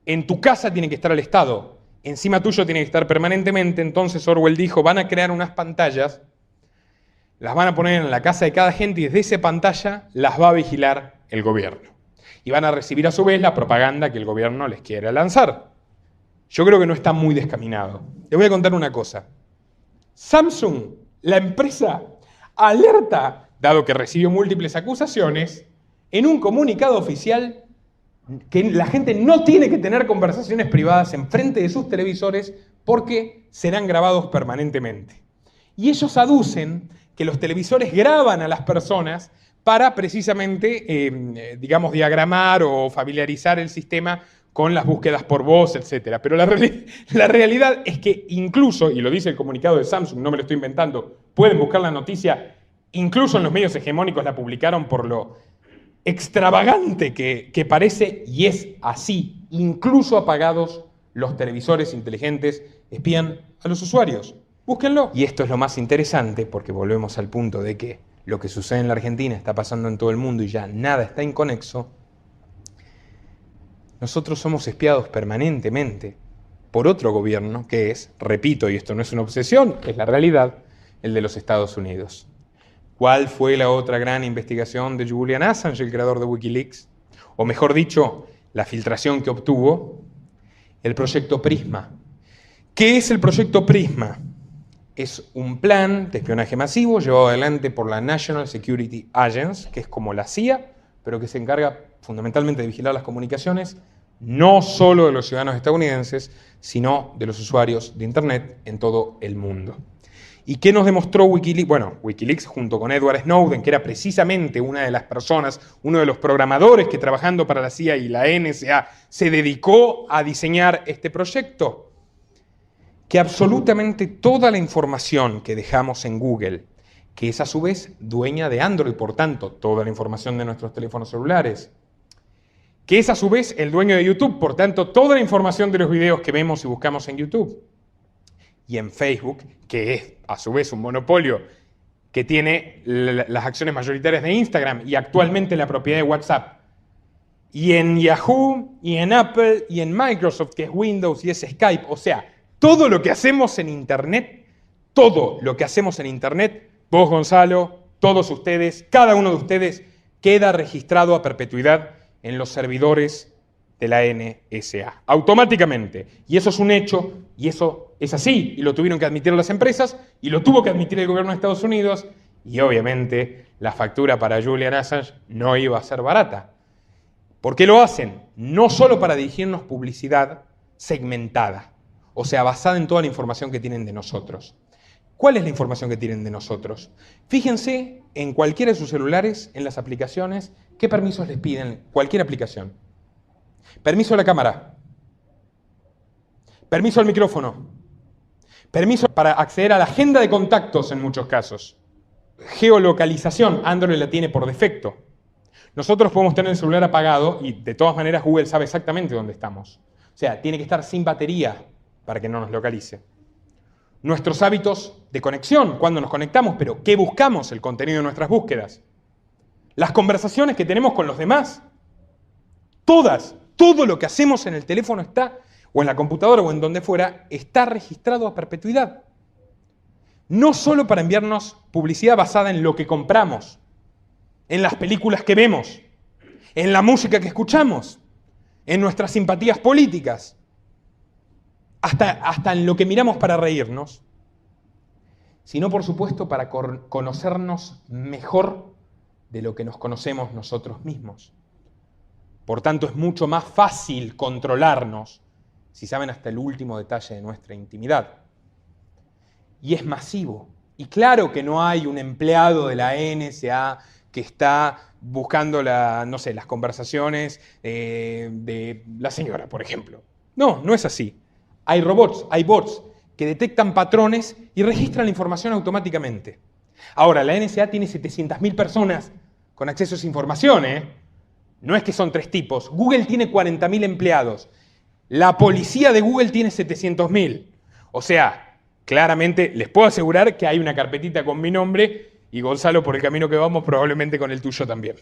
En tu casa tiene que estar el Estado, encima tuyo tiene que estar permanentemente. Entonces Orwell dijo, van a crear unas pantallas, las van a poner en la casa de cada gente y desde esa pantalla las va a vigilar el gobierno. Y van a recibir a su vez la propaganda que el gobierno les quiere lanzar. Yo creo que no está muy descaminado. Les voy a contar una cosa. Samsung, la empresa, alerta, dado que recibió múltiples acusaciones, en un comunicado oficial que la gente no tiene que tener conversaciones privadas enfrente de sus televisores porque serán grabados permanentemente. Y ellos aducen que los televisores graban a las personas para precisamente, digamos, diagramar o familiarizar el sistema con las búsquedas por voz, etc. Pero la realidad es que incluso, y lo dice el comunicado de Samsung, no me lo estoy inventando, pueden buscar la noticia, incluso en los medios hegemónicos la publicaron por lo extravagante que parece, y es así, incluso apagados los televisores inteligentes espían a los usuarios. Búsquenlo. Y esto es lo más interesante porque volvemos al punto de que lo que sucede en la Argentina está pasando en todo el mundo y ya nada está inconexo. Nosotros somos espiados permanentemente por otro gobierno que es, repito, y esto no es una obsesión, es la realidad, el de los Estados Unidos. ¿Cuál fue la otra gran investigación de Julian Assange, el creador de Wikileaks? O mejor dicho, la filtración que obtuvo, el proyecto Prisma. ¿Qué es el proyecto Prisma? Es un plan de espionaje masivo llevado adelante por la National Security Agency, que es como la CIA, pero que se encarga fundamentalmente de vigilar las comunicaciones, no solo de los ciudadanos estadounidenses, sino de los usuarios de Internet en todo el mundo. ¿Y qué nos demostró Wikileaks? Bueno, Wikileaks junto con Edward Snowden, que era precisamente una de las personas, uno de los programadores que trabajando para la CIA y la NSA se dedicó a diseñar este proyecto, que absolutamente toda la información que dejamos en Google, que es a su vez dueña de Android, por tanto, toda la información de nuestros teléfonos celulares, que es a su vez el dueño de YouTube, por tanto, toda la información de los videos que vemos y buscamos en YouTube, y en Facebook, que es a su vez un monopolio que tiene las acciones mayoritarias de Instagram y actualmente la propiedad de WhatsApp, y en Yahoo, y en Apple, y en Microsoft, que es Windows y es Skype. O sea, todo lo que hacemos en Internet, vos, Gonzalo, todos ustedes, cada uno de ustedes, queda registrado a perpetuidad en los servidores de la NSA, automáticamente. Y eso es un hecho, y eso es así, y lo tuvieron que admitir las empresas, y lo tuvo que admitir el gobierno de Estados Unidos, y obviamente la factura para Julian Assange no iba a ser barata. ¿Por qué lo hacen? No solo para dirigirnos publicidad segmentada, o sea, basada en toda la información que tienen de nosotros. ¿Cuál es la información que tienen de nosotros? Fíjense en cualquiera de sus celulares, en las aplicaciones, qué permisos les piden, cualquier aplicación. Permiso a la cámara, permiso al micrófono, permiso para acceder a la agenda de contactos en muchos casos. Geolocalización, Android la tiene por defecto. Nosotros podemos tener el celular apagado y de todas maneras Google sabe exactamente dónde estamos. O sea, tiene que estar sin batería para que no nos localice. Nuestros hábitos de conexión, cuando nos conectamos, pero ¿qué buscamos? El contenido de nuestras búsquedas. Las conversaciones que tenemos con los demás. Todo lo que hacemos en el teléfono está, o en la computadora o en donde fuera, está registrado a perpetuidad. No solo para enviarnos publicidad basada en lo que compramos, en las películas que vemos, en la música que escuchamos, en nuestras simpatías políticas, hasta en lo que miramos para reírnos, sino por supuesto para conocernos mejor de lo que nos conocemos nosotros mismos. Por tanto, es mucho más fácil controlarnos si saben hasta el último detalle de nuestra intimidad. Y es masivo. Y claro que no hay un empleado de la NSA que está buscando las conversaciones de la señora, por ejemplo. No, no es así. Hay robots, hay bots que detectan patrones y registran la información automáticamente. Ahora, la NSA tiene 700.000 personas con acceso a esa información, No es que son 3 tipos. Google tiene 40.000 empleados. La policía de Google tiene 700.000. O sea, claramente les puedo asegurar que hay una carpetita con mi nombre Y Gonzalo, por el camino que vamos, probablemente con el tuyo también.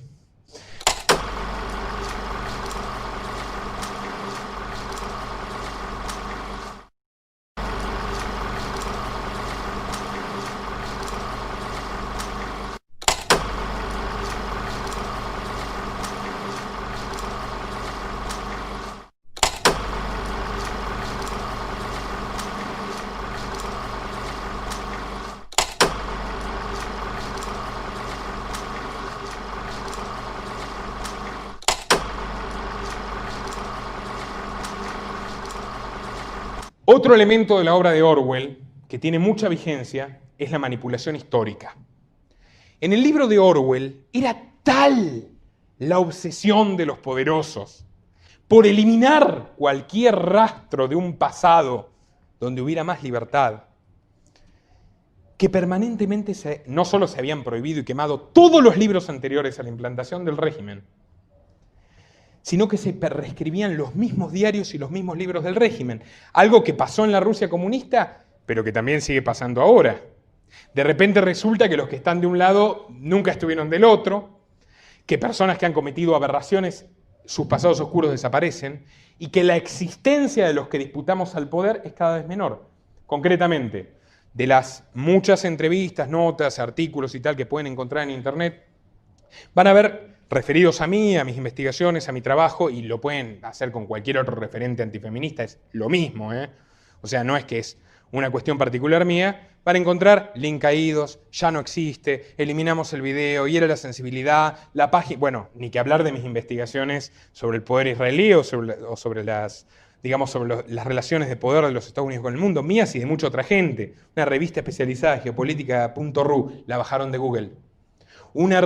Otro elemento de la obra de Orwell, que tiene mucha vigencia, es la manipulación histórica. En el libro de Orwell era tal la obsesión de los poderosos por eliminar cualquier rastro de un pasado donde hubiera más libertad, que permanentemente no solo se habían prohibido y quemado todos los libros anteriores a la implantación del régimen, sino que se reescribían los mismos diarios y los mismos libros del régimen. Algo que pasó en la Rusia comunista, pero que también sigue pasando ahora. De repente resulta que los que están de un lado nunca estuvieron del otro, que personas que han cometido aberraciones, sus pasados oscuros desaparecen, y que la existencia de los que disputamos al poder es cada vez menor. Concretamente, de las muchas entrevistas, notas, artículos y tal que pueden encontrar en internet, van a ver referidos a mí, a mis investigaciones, a mi trabajo, y lo pueden hacer con cualquier otro referente antifeminista, es lo mismo, ¿eh? O sea, no es que es una cuestión particular mía, van a encontrar link caídos, ya no existe, eliminamos el video, hiera la sensibilidad, la página, bueno, ni que hablar de mis investigaciones sobre el poder israelí o sobre las, digamos, sobre las relaciones de poder de los Estados Unidos con el mundo, mías y de mucha otra gente. Una revista especializada, geopolítica.ru, la bajaron de Google. Una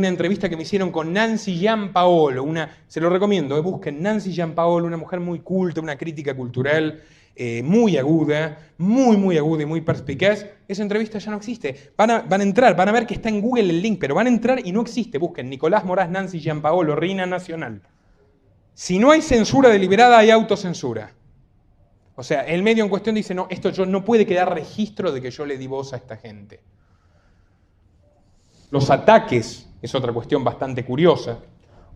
entrevista que me hicieron con Nancy Giampaolo, se lo recomiendo, busquen Nancy Giampaolo, una mujer muy culta, una crítica cultural muy aguda, muy aguda y muy perspicaz. Esa entrevista ya no existe. Van a entrar, van a ver que está en Google el link, pero van a entrar y no existe. Busquen Nicolás Moraz, Nancy Giampaolo, Reina Nacional. Si no hay censura deliberada, hay autocensura. O sea, el medio en cuestión dice, no, esto no puede quedar registro de que yo le di voz a esta gente. Los ataques es otra cuestión bastante curiosa.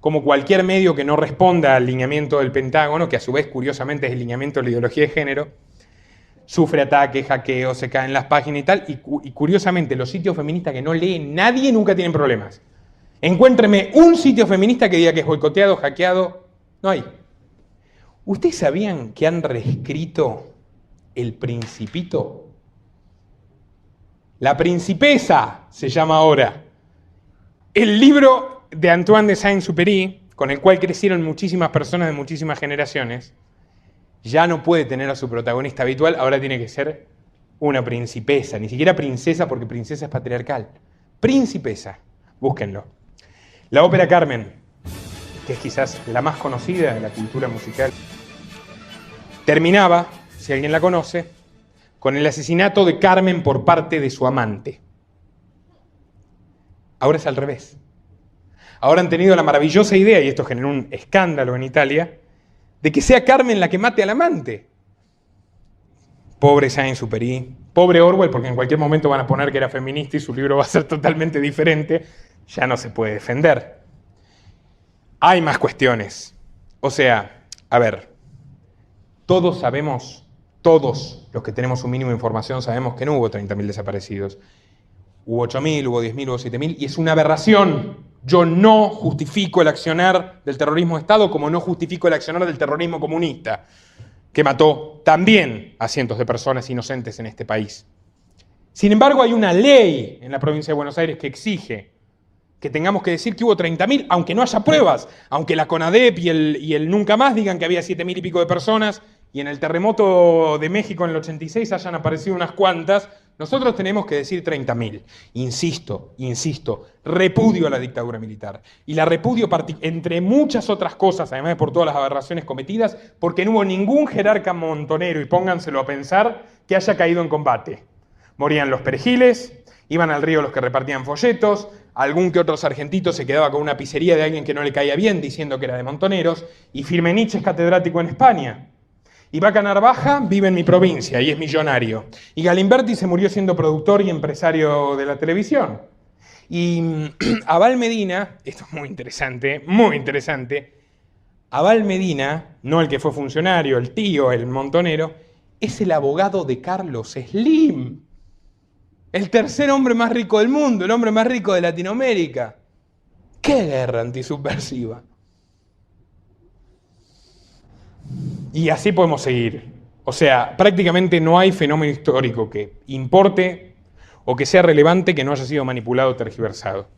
Como cualquier medio que no responda al lineamiento del Pentágono, que a su vez curiosamente es el lineamiento de la ideología de género, sufre ataques, hackeos, se caen las páginas y tal, y curiosamente los sitios feministas que no lee nadie nunca tienen problemas. Encuéntreme un sitio feminista que diga que es boicoteado, hackeado, no hay. ¿Ustedes sabían que han reescrito El Principito? La Principesa se llama ahora. El libro de Antoine de Saint-Exupéry, con el cual crecieron muchísimas personas de muchísimas generaciones, ya no puede tener a su protagonista habitual, ahora tiene que ser una principesa, ni siquiera princesa, porque princesa es patriarcal. Principesa, búsquenlo. La ópera Carmen, que es quizás la más conocida de la cultura musical, terminaba, si alguien la conoce, con el asesinato de Carmen por parte de su amante. Ahora es al revés. Ahora han tenido la maravillosa idea, y esto generó un escándalo en Italia, de que sea Carmen la que mate al amante. Pobre Saint-Exupéry, pobre Orwell, porque en cualquier momento van a poner que era feminista y su libro va a ser totalmente diferente, ya no se puede defender. Hay más cuestiones. O sea, a ver, todos sabemos, todos los que tenemos un mínimo de información sabemos que no hubo 30.000 desaparecidos. Hubo 8.000, hubo 10.000, hubo 7.000, y es una aberración. Yo no justifico el accionar del terrorismo de Estado como no justifico el accionar del terrorismo comunista, que mató también a cientos de personas inocentes en este país. Sin embargo, hay una ley en la provincia de Buenos Aires que exige que tengamos que decir que hubo 30.000, aunque no haya pruebas, aunque la CONADEP y el Nunca Más digan que había 7.000 y pico de personas, y en el terremoto de México en el 86 hayan aparecido unas cuantas, nosotros tenemos que decir 30.000. Insisto, repudio a la dictadura militar. Y la repudio entre muchas otras cosas, además de por todas las aberraciones cometidas, porque no hubo ningún jerarca montonero, y pónganselo a pensar, que haya caído en combate. Morían los perejiles, iban al río los que repartían folletos, algún que otro sargentito se quedaba con una pizzería de alguien que no le caía bien diciendo que era de montoneros, y Firmenich es catedrático en España. Y Vaca Narvaja vive en mi provincia y es millonario. Y Galimberti se murió siendo productor y empresario de la televisión. Y Abal Medina, esto es muy interesante, Abal Medina, no el que fue funcionario, el tío, el montonero, es el abogado de Carlos Slim, el tercer hombre más rico del mundo, el hombre más rico de Latinoamérica. ¡Qué guerra antisubversiva! Y así podemos seguir. O sea, prácticamente no hay fenómeno histórico que importe o que sea relevante que no haya sido manipulado o tergiversado.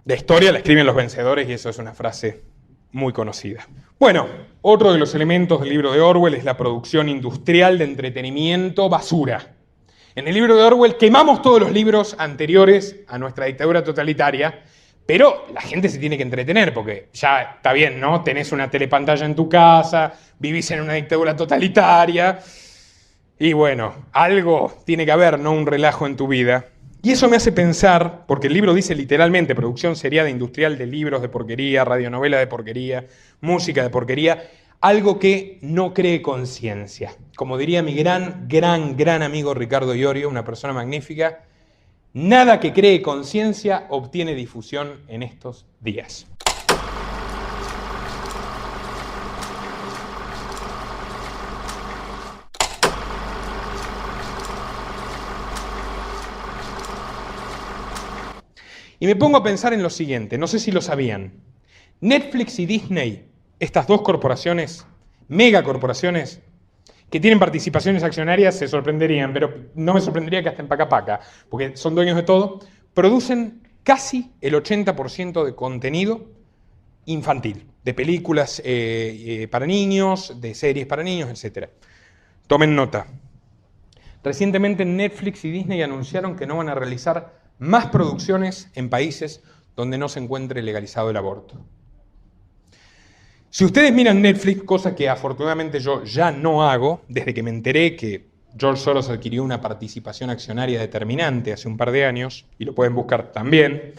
La historia la escriben los vencedores y eso es una frase muy conocida. Bueno, otro de los elementos del libro de Orwell es la producción industrial de entretenimiento basura. En el libro de Orwell quemamos todos los libros anteriores a nuestra dictadura totalitaria, pero la gente se tiene que entretener porque ya está bien, ¿no? Tenés una telepantalla en tu casa, vivís en una dictadura totalitaria y bueno, algo tiene que haber, ¿no? Un relajo en tu vida. Y eso me hace pensar, porque el libro dice literalmente producción seriada industrial de libros de porquería, radionovela de porquería, música de porquería, algo que no cree conciencia. Como diría mi gran amigo Ricardo Iorio, una persona magnífica, nada que cree conciencia obtiene difusión en estos días. Y me pongo a pensar en lo siguiente, no sé si lo sabían. Netflix y Disney, estas dos corporaciones, megacorporaciones, que tienen participaciones accionarias, se sorprenderían, pero no me sorprendería que estén paca, porque son dueños de todo, producen casi el 80% de contenido infantil, de películas para niños, de series para niños, etc. Tomen nota. Recientemente Netflix y Disney anunciaron que no van a realizar más producciones en países donde no se encuentre legalizado el aborto. Si ustedes miran Netflix, cosa que afortunadamente yo ya no hago, desde que me enteré que George Soros adquirió una participación accionaria determinante hace un par de años, y lo pueden buscar también,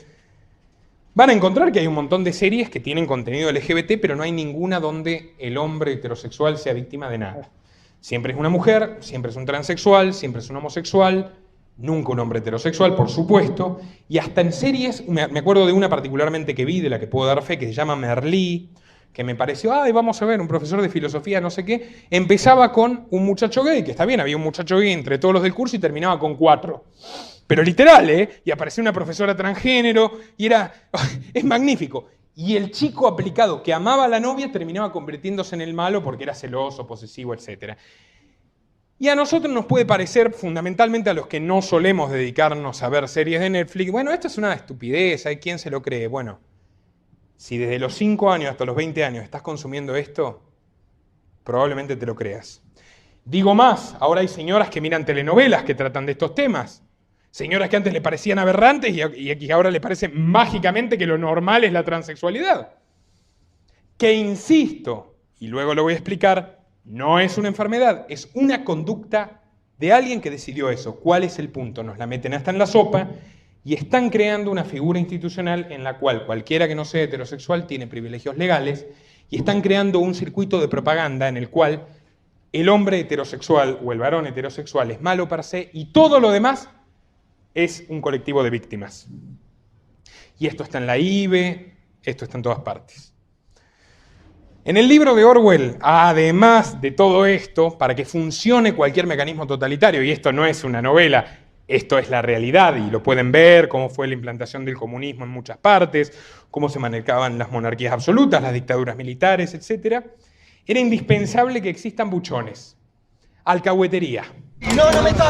van a encontrar que hay un montón de series que tienen contenido LGBT, pero no hay ninguna donde el hombre heterosexual sea víctima de nada. Siempre es una mujer, siempre es un transexual, siempre es un homosexual, nunca un hombre heterosexual, por supuesto, y hasta en series, me acuerdo de una particularmente que vi, de la que puedo dar fe, que se llama Merlí, que me pareció, vamos a ver, un profesor de filosofía, no sé qué, empezaba con un muchacho gay, que está bien, había un muchacho gay entre todos los del curso y terminaba con 4. Pero literal, y apareció una profesora transgénero, y es magnífico. Y el chico aplicado que amaba a la novia terminaba convirtiéndose en el malo porque era celoso, posesivo, etc. Y a nosotros nos puede parecer, fundamentalmente a los que no solemos dedicarnos a ver series de Netflix, bueno, esto es una estupidez, ¿hay quien se lo cree? Bueno, si desde los 5 años hasta los 20 años estás consumiendo esto, probablemente te lo creas. Digo más, ahora hay señoras que miran telenovelas que tratan de estos temas. Señoras que antes le parecían aberrantes y ahora le parece mágicamente que lo normal es la transexualidad. Que insisto, y luego lo voy a explicar, no es una enfermedad, es una conducta de alguien que decidió eso. ¿Cuál es el punto? Nos la meten hasta en la sopa y están creando una figura institucional en la cual cualquiera que no sea heterosexual tiene privilegios legales y están creando un circuito de propaganda en el cual el hombre heterosexual o el varón heterosexual es malo per se y todo lo demás es un colectivo de víctimas. Y esto está en la IBE, esto está en todas partes. En el libro de Orwell, además de todo esto, para que funcione cualquier mecanismo totalitario, y esto no es una novela, esto es la realidad, y lo pueden ver, cómo fue la implantación del comunismo en muchas partes, cómo se manejaban las monarquías absolutas, las dictaduras militares, etc., era indispensable que existan buchones, alcahuetería. No me está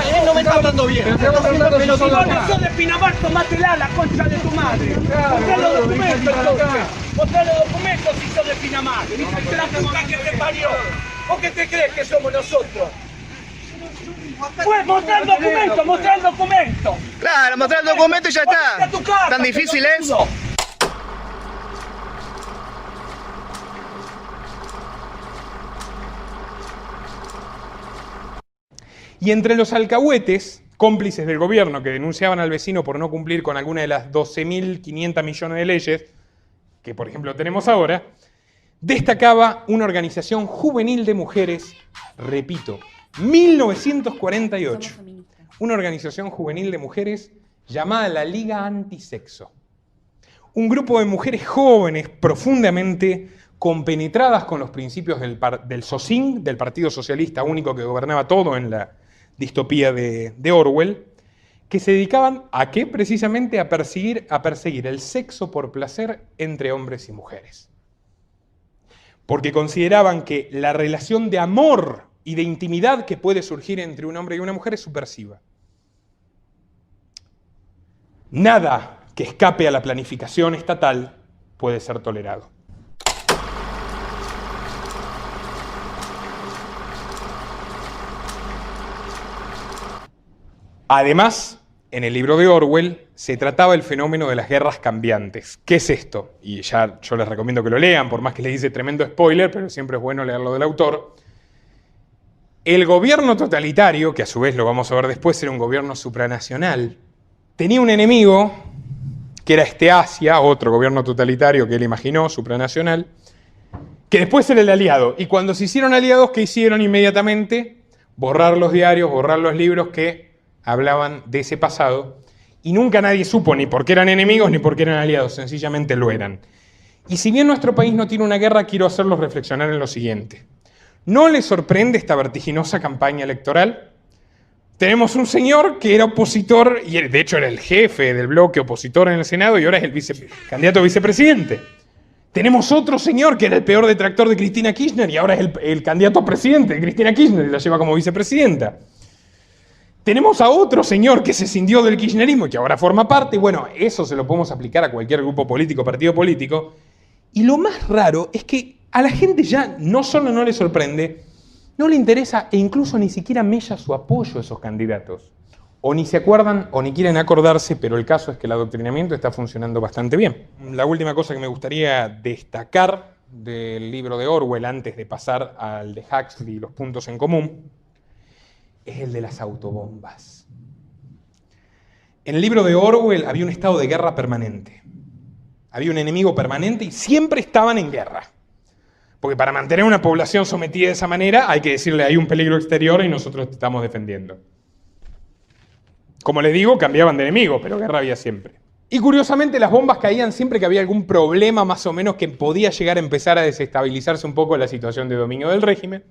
hablando bien. Pero si vos no sos de Pinamar, tomátela, la concha de tu madre. Mostrá los documentos, entonces. Mostrá los documentos si sos de Pinamar. La puta que te parió. ¿Vos qué te crees que somos nosotros? Pues mostrá el documento, Claro, mostrar el documento y ya está. ¿Tan difícil es? Y entre los alcahuetes, cómplices del gobierno que denunciaban al vecino por no cumplir con alguna de las 12.500 millones de leyes, que por ejemplo tenemos ahora, destacaba una organización juvenil de mujeres, repito, 1948. una organización juvenil de mujeres llamada la Liga Antisexo. Un grupo de mujeres jóvenes profundamente compenetradas con los principios del SOSIN, del Partido Socialista Único que gobernaba todo en la distopía de Orwell, que se dedicaban ¿a qué? Precisamente a perseguir el sexo por placer entre hombres y mujeres. Porque consideraban que la relación de amor y de intimidad que puede surgir entre un hombre y una mujer es subversiva. Nada que escape a la planificación estatal puede ser tolerado. Además, en el libro de Orwell se trataba el fenómeno de las guerras cambiantes. ¿Qué es esto? Y ya yo les recomiendo que lo lean, por más que les dice tremendo spoiler, pero siempre es bueno leerlo del autor. El gobierno totalitario, que a su vez lo vamos a ver después, era un gobierno supranacional, tenía un enemigo que era Asia, otro gobierno totalitario que él imaginó, supranacional, que después era el aliado. Y cuando se hicieron aliados, ¿qué hicieron inmediatamente? Borrar los diarios, borrar los libros que hablaban de ese pasado, y nunca nadie supo ni por qué eran enemigos ni por qué eran aliados, sencillamente lo eran. Y si bien nuestro país no tiene una guerra, quiero hacerlos reflexionar en lo siguiente. ¿No les sorprende esta vertiginosa campaña electoral? Tenemos un señor que era opositor, y de hecho era el jefe del bloque opositor en el Senado, y ahora es el candidato a vicepresidente. Tenemos otro señor que era el peor detractor de Cristina Kirchner, y ahora es el candidato a presidente de Cristina Kirchner, y la lleva como vicepresidenta. Tenemos a otro señor que se escindió del kirchnerismo y que ahora forma parte, y bueno, eso se lo podemos aplicar a cualquier grupo político, partido político. Y lo más raro es que a la gente ya no solo no le sorprende, no le interesa e incluso ni siquiera mella su apoyo a esos candidatos. O ni se acuerdan o ni quieren acordarse, pero el caso es que el adoctrinamiento está funcionando bastante bien. La última cosa que me gustaría destacar del libro de Orwell, antes de pasar al de Huxley y los puntos en común, es el de las autobombas. En el libro de Orwell había un estado de guerra permanente. Había un enemigo permanente y siempre estaban en guerra. Porque para mantener una población sometida de esa manera hay que decirle hay un peligro exterior y nosotros te estamos defendiendo. Como les digo, cambiaban de enemigo, pero guerra había siempre. Y curiosamente las bombas caían siempre que había algún problema más o menos que podía llegar a empezar a desestabilizarse un poco la situación de dominio del régimen.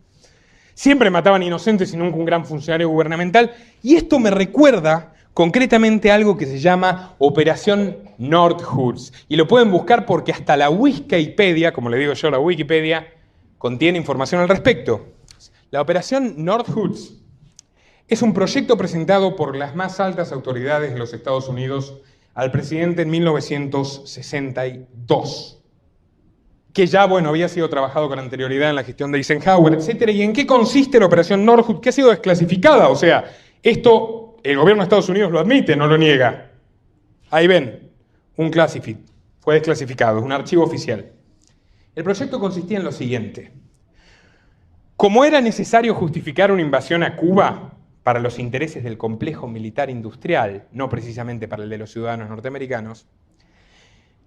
Siempre mataban inocentes y nunca un gran funcionario gubernamental. Y esto me recuerda concretamente algo que se llama Operación Nordhus. Y lo pueden buscar porque hasta la Wikipedia, como le digo yo, la Wikipedia, contiene información al respecto. La Operación Nordhus es un proyecto presentado por las más altas autoridades de los Estados Unidos al presidente en 1962. Que ya, bueno, había sido trabajado con anterioridad en la gestión de Eisenhower, etc. ¿Y en qué consiste la Operación Nordhus? Que ha sido desclasificada. O sea, esto el gobierno de Estados Unidos lo admite, no lo niega. Ahí ven, un classified. Fue desclasificado, es un archivo oficial. El proyecto consistía en lo siguiente. Como era necesario justificar una invasión a Cuba para los intereses del complejo militar industrial, no precisamente para el de los ciudadanos norteamericanos,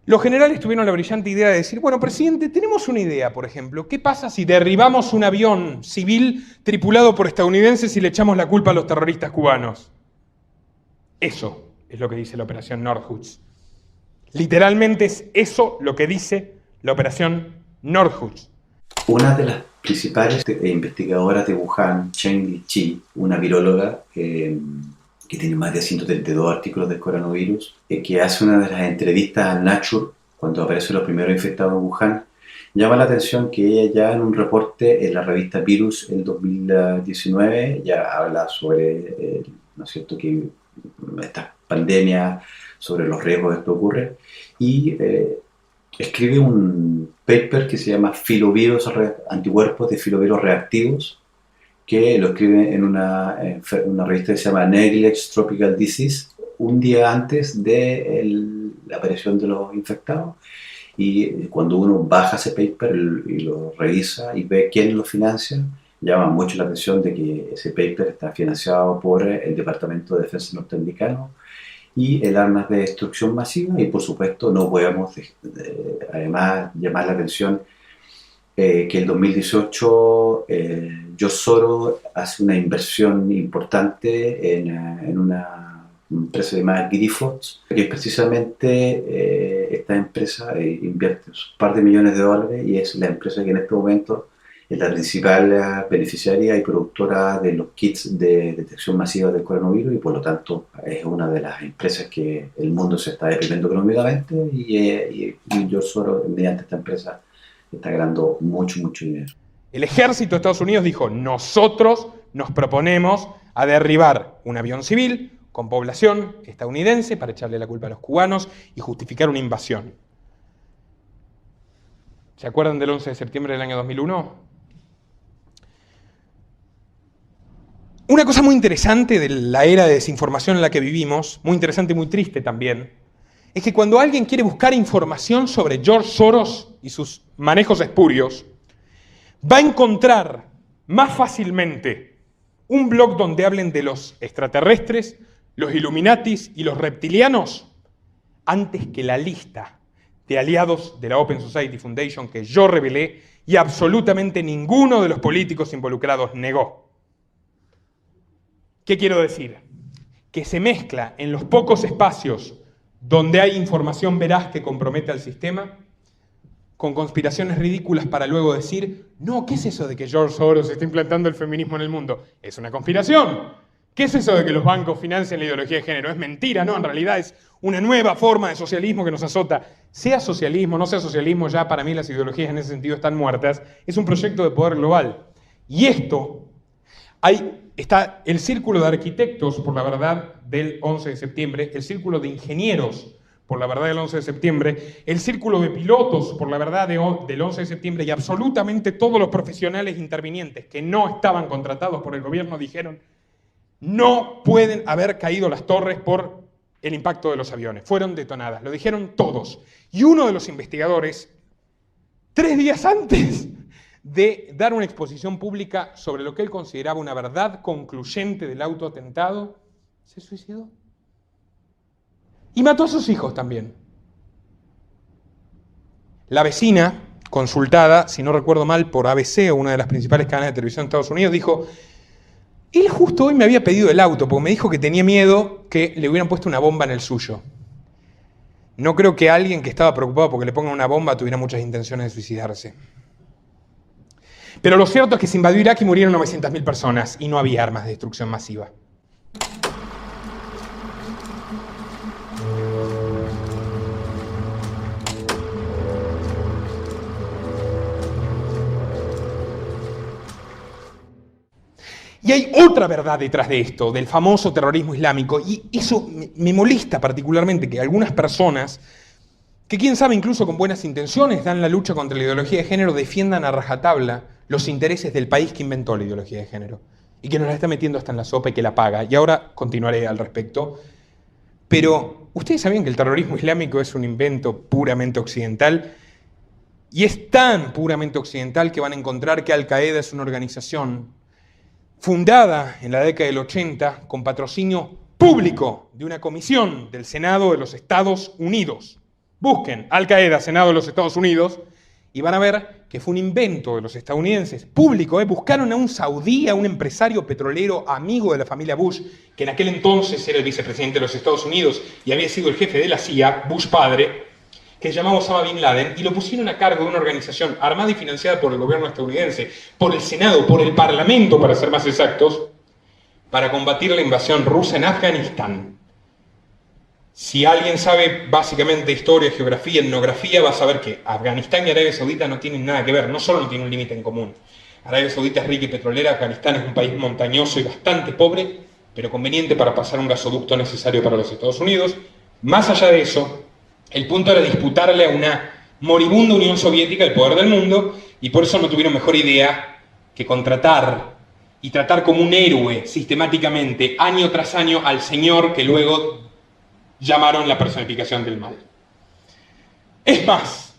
los generales tuvieron la brillante idea de decir, bueno, presidente, tenemos una idea, por ejemplo. ¿Qué pasa si derribamos un avión civil tripulado por estadounidenses y le echamos la culpa a los terroristas cubanos? Eso es lo que dice la Operación Nordhus. Literalmente es eso lo que dice la Operación Nordhus. Una de las principales investigadoras de Wuhan, Chen Liqi, una viróloga que tiene más de 132 artículos del coronavirus, que hace una de las entrevistas a Nature cuando aparecen los primeros infectados en Wuhan, llama la atención que ella ya en un reporte en la revista Virus en 2019 ya habla sobre, ¿no es cierto?, que esta pandemia, sobre los riesgos de esto ocurre, y escribe un paper que se llama Filovirus, anticuerpos de filovirus reactivos, que lo escribe en una revista que se llama Neglex Tropical Disease, un día antes de la aparición de los infectados. Y cuando uno baja ese paper y lo revisa y ve quién lo financia, llama mucho la atención de que ese paper está financiado por el Departamento de Defensa norteamericano y el Armas de Destrucción Masiva. Y por supuesto no podemos además llamar la atención que el 2018 George Soros hace una inversión importante en una empresa llamada Grifols, que es precisamente esta empresa invierte un par de millones de dólares y es la empresa que en este momento es la principal beneficiaria y productora de los kits de detección masiva del coronavirus y por lo tanto es una de las empresas que el mundo se está deprimiendo económicamente y George Soros mediante esta empresa está ganando mucho dinero. El ejército de Estados Unidos dijo, nosotros nos proponemos a derribar un avión civil con población estadounidense para echarle la culpa a los cubanos y justificar una invasión. ¿Se acuerdan del 11 de septiembre del año 2001? Una cosa muy interesante de la era de desinformación en la que vivimos, muy interesante y muy triste también, es que cuando alguien quiere buscar información sobre George Soros y sus manejos espurios, va a encontrar más fácilmente un blog donde hablen de los extraterrestres, los Illuminatis y los reptilianos, antes que la lista de aliados de la Open Society Foundation que yo revelé y absolutamente ninguno de los políticos involucrados negó. ¿Qué quiero decir? Que se mezcla en los pocos espacios donde hay información veraz que compromete al sistema con conspiraciones ridículas para luego decir, no, ¿qué es eso de que George Soros está implantando el feminismo en el mundo? Es una conspiración. ¿Qué es eso de que los bancos financian la ideología de género? Es mentira, ¿no? En realidad es una nueva forma de socialismo que nos azota. Sea socialismo, no sea socialismo, ya para mí las ideologías en ese sentido están muertas. Es un proyecto de poder global. Y esto, está el círculo de arquitectos por la verdad del 11 de septiembre, el círculo de ingenieros por la verdad del 11 de septiembre, el círculo de pilotos por la verdad del 11 de septiembre y absolutamente todos los profesionales intervinientes que no estaban contratados por el gobierno dijeron no pueden haber caído las torres por el impacto de los aviones, fueron detonadas, lo dijeron todos. Y uno de los investigadores, 3 días antes de dar una exposición pública sobre lo que él consideraba una verdad concluyente del autoatentado, se suicidó. Y mató a sus hijos también. La vecina, consultada, si no recuerdo mal, por ABC, una de las principales cadenas de televisión de Estados Unidos, dijo, él justo hoy me había pedido el auto, porque me dijo que tenía miedo que le hubieran puesto una bomba en el suyo. No creo que alguien que estaba preocupado porque le pongan una bomba tuviera muchas intenciones de suicidarse. Pero lo cierto es que se invadió Irak y murieron 900.000 personas y no había armas de destrucción masiva. Y hay otra verdad detrás de esto, del famoso terrorismo islámico, y eso me molesta particularmente que algunas personas, que quién sabe incluso con buenas intenciones dan la lucha contra la ideología de género, defiendan a rajatabla los intereses del país que inventó la ideología de género y que nos la está metiendo hasta en la sopa y que la paga. Y ahora continuaré al respecto. Pero, ¿ustedes sabían que el terrorismo islámico es un invento puramente occidental? Y es tan puramente occidental que van a encontrar que Al-Qaeda es una organización fundada en la década del 80 con patrocinio público de una comisión del Senado de los Estados Unidos. Busquen Al-Qaeda, Senado de los Estados Unidos, y van a ver que fue un invento de los estadounidenses, público. Buscaron a un saudí, a un empresario petrolero amigo de la familia Bush, que en aquel entonces era el vicepresidente de los Estados Unidos y había sido el jefe de la CIA, Bush padre, que se llamaba Osama Bin Laden, y lo pusieron a cargo de una organización armada y financiada por el gobierno estadounidense, por el Senado, por el Parlamento, para ser más exactos, para combatir la invasión rusa en Afganistán. Si alguien sabe básicamente historia, geografía, etnografía, va a saber que Afganistán y Arabia Saudita no tienen nada que ver, no solo no tienen un límite en común. Arabia Saudita es rica y petrolera, Afganistán es un país montañoso y bastante pobre, pero conveniente para pasar un gasoducto necesario para los Estados Unidos. Más allá de eso, el punto era disputarle a una moribunda Unión Soviética el poder del mundo, y por eso no tuvieron mejor idea que contratar y tratar como un héroe sistemáticamente, año tras año, al señor que luego llamaron la personificación del mal. Es más,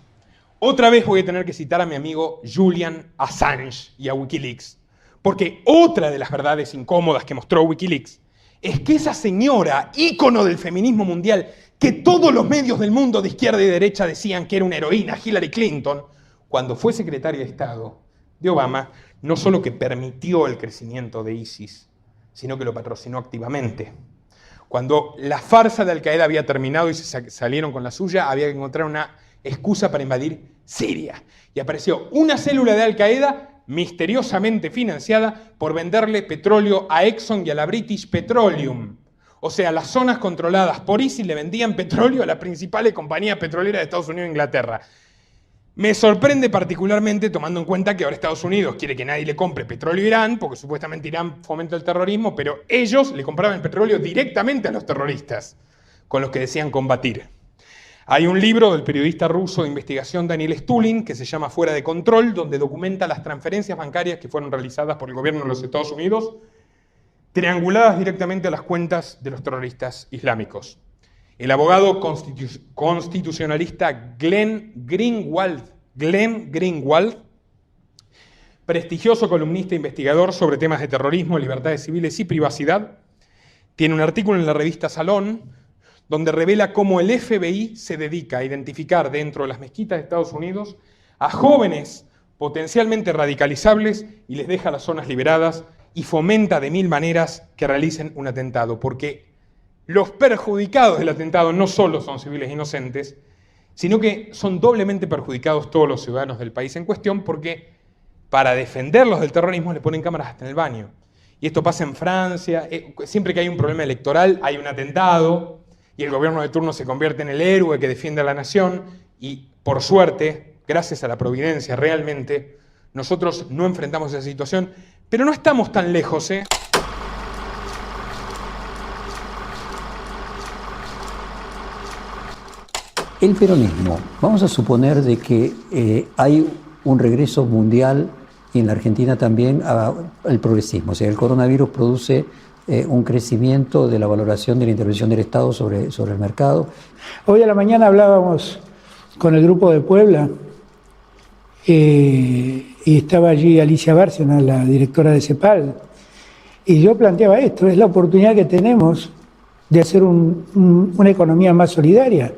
otra vez voy a tener que citar a mi amigo Julian Assange y a Wikileaks, porque otra de las verdades incómodas que mostró Wikileaks es que esa señora, ícono del feminismo mundial, que todos los medios del mundo de izquierda y derecha decían que era una heroína, Hillary Clinton, cuando fue secretario de Estado de Obama, no solo que permitió el crecimiento de ISIS, sino que lo patrocinó activamente. Cuando la farsa de Al-Qaeda había terminado y se salieron con la suya, había que encontrar una excusa para invadir Siria. Y apareció una célula de Al-Qaeda misteriosamente financiada por venderle petróleo a Exxon y a la British Petroleum. O sea, las zonas controladas por ISIS le vendían petróleo a las principales compañías petroleras de Estados Unidos e Inglaterra. Me sorprende particularmente tomando en cuenta que ahora Estados Unidos quiere que nadie le compre petróleo a Irán, porque supuestamente Irán fomenta el terrorismo, pero ellos le compraban el petróleo directamente a los terroristas, con los que decían combatir. Hay un libro del periodista ruso de investigación Daniel Stulin que se llama Fuera de Control, donde documenta las transferencias bancarias que fueron realizadas por el gobierno de los Estados Unidos, trianguladas directamente a las cuentas de los terroristas islámicos. El abogado constitucionalista Glenn Greenwald, prestigioso columnista e investigador sobre temas de terrorismo, libertades civiles y privacidad, tiene un artículo en la revista Salón donde revela cómo el FBI se dedica a identificar dentro de las mezquitas de Estados Unidos a jóvenes potencialmente radicalizables y les deja las zonas liberadas y fomenta de mil maneras que realicen un atentado, porque los perjudicados del atentado no solo son civiles inocentes, sino que son doblemente perjudicados todos los ciudadanos del país en cuestión, porque para defenderlos del terrorismo le ponen cámaras hasta en el baño. Y esto pasa en Francia, siempre que hay un problema electoral hay un atentado, y el gobierno de turno se convierte en el héroe que defiende a la nación, y por suerte, gracias a la providencia realmente, nosotros no enfrentamos esa situación, pero no estamos tan lejos, ¿eh? El peronismo, vamos a suponer de que hay un regreso mundial y en la Argentina también al progresismo. O sea, el coronavirus produce un crecimiento de la valoración de la intervención del Estado sobre el mercado. Hoy a la mañana hablábamos con el grupo de Puebla y estaba allí Alicia Bárcena, la directora de CEPAL, y yo planteaba esto, es la oportunidad que tenemos de hacer una economía más solidaria.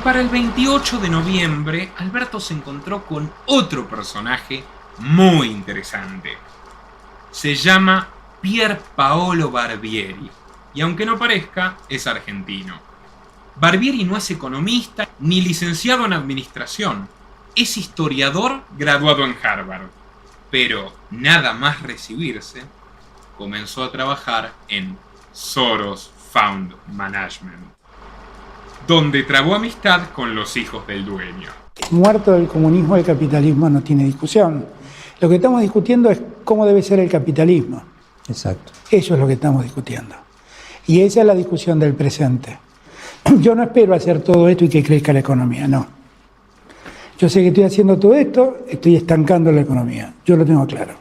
Para el 28 de noviembre, Alberto se encontró con otro personaje muy interesante. Se llama Pier Paolo Barbieri, y aunque no parezca, es argentino. Barbieri no es economista ni licenciado en administración, es historiador graduado en Harvard, pero nada más recibirse, comenzó a trabajar en Soros Fund Management, donde trabó amistad con los hijos del dueño. Muerto el comunismo, el capitalismo no tiene discusión. Lo que estamos discutiendo es cómo debe ser el capitalismo. Exacto. Eso es lo que estamos discutiendo. Y esa es la discusión del presente. Yo no espero hacer todo esto y que crezca la economía, no. Yo sé que estoy haciendo todo esto, estoy estancando la economía. Yo lo tengo claro.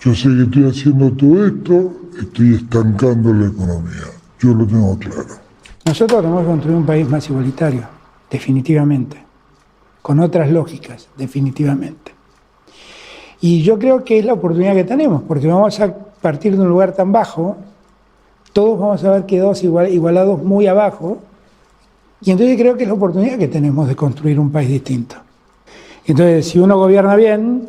Yo sé que estoy haciendo todo esto, estoy estancando la economía. Yo lo tengo claro. Nosotros tenemos que construir un país más igualitario, definitivamente, con otras lógicas, definitivamente. Y yo creo que es la oportunidad que tenemos, porque vamos a partir de un lugar tan bajo, todos vamos a haber quedado igualados muy abajo, y entonces creo que es la oportunidad que tenemos de construir un país distinto. Entonces, si uno gobierna bien,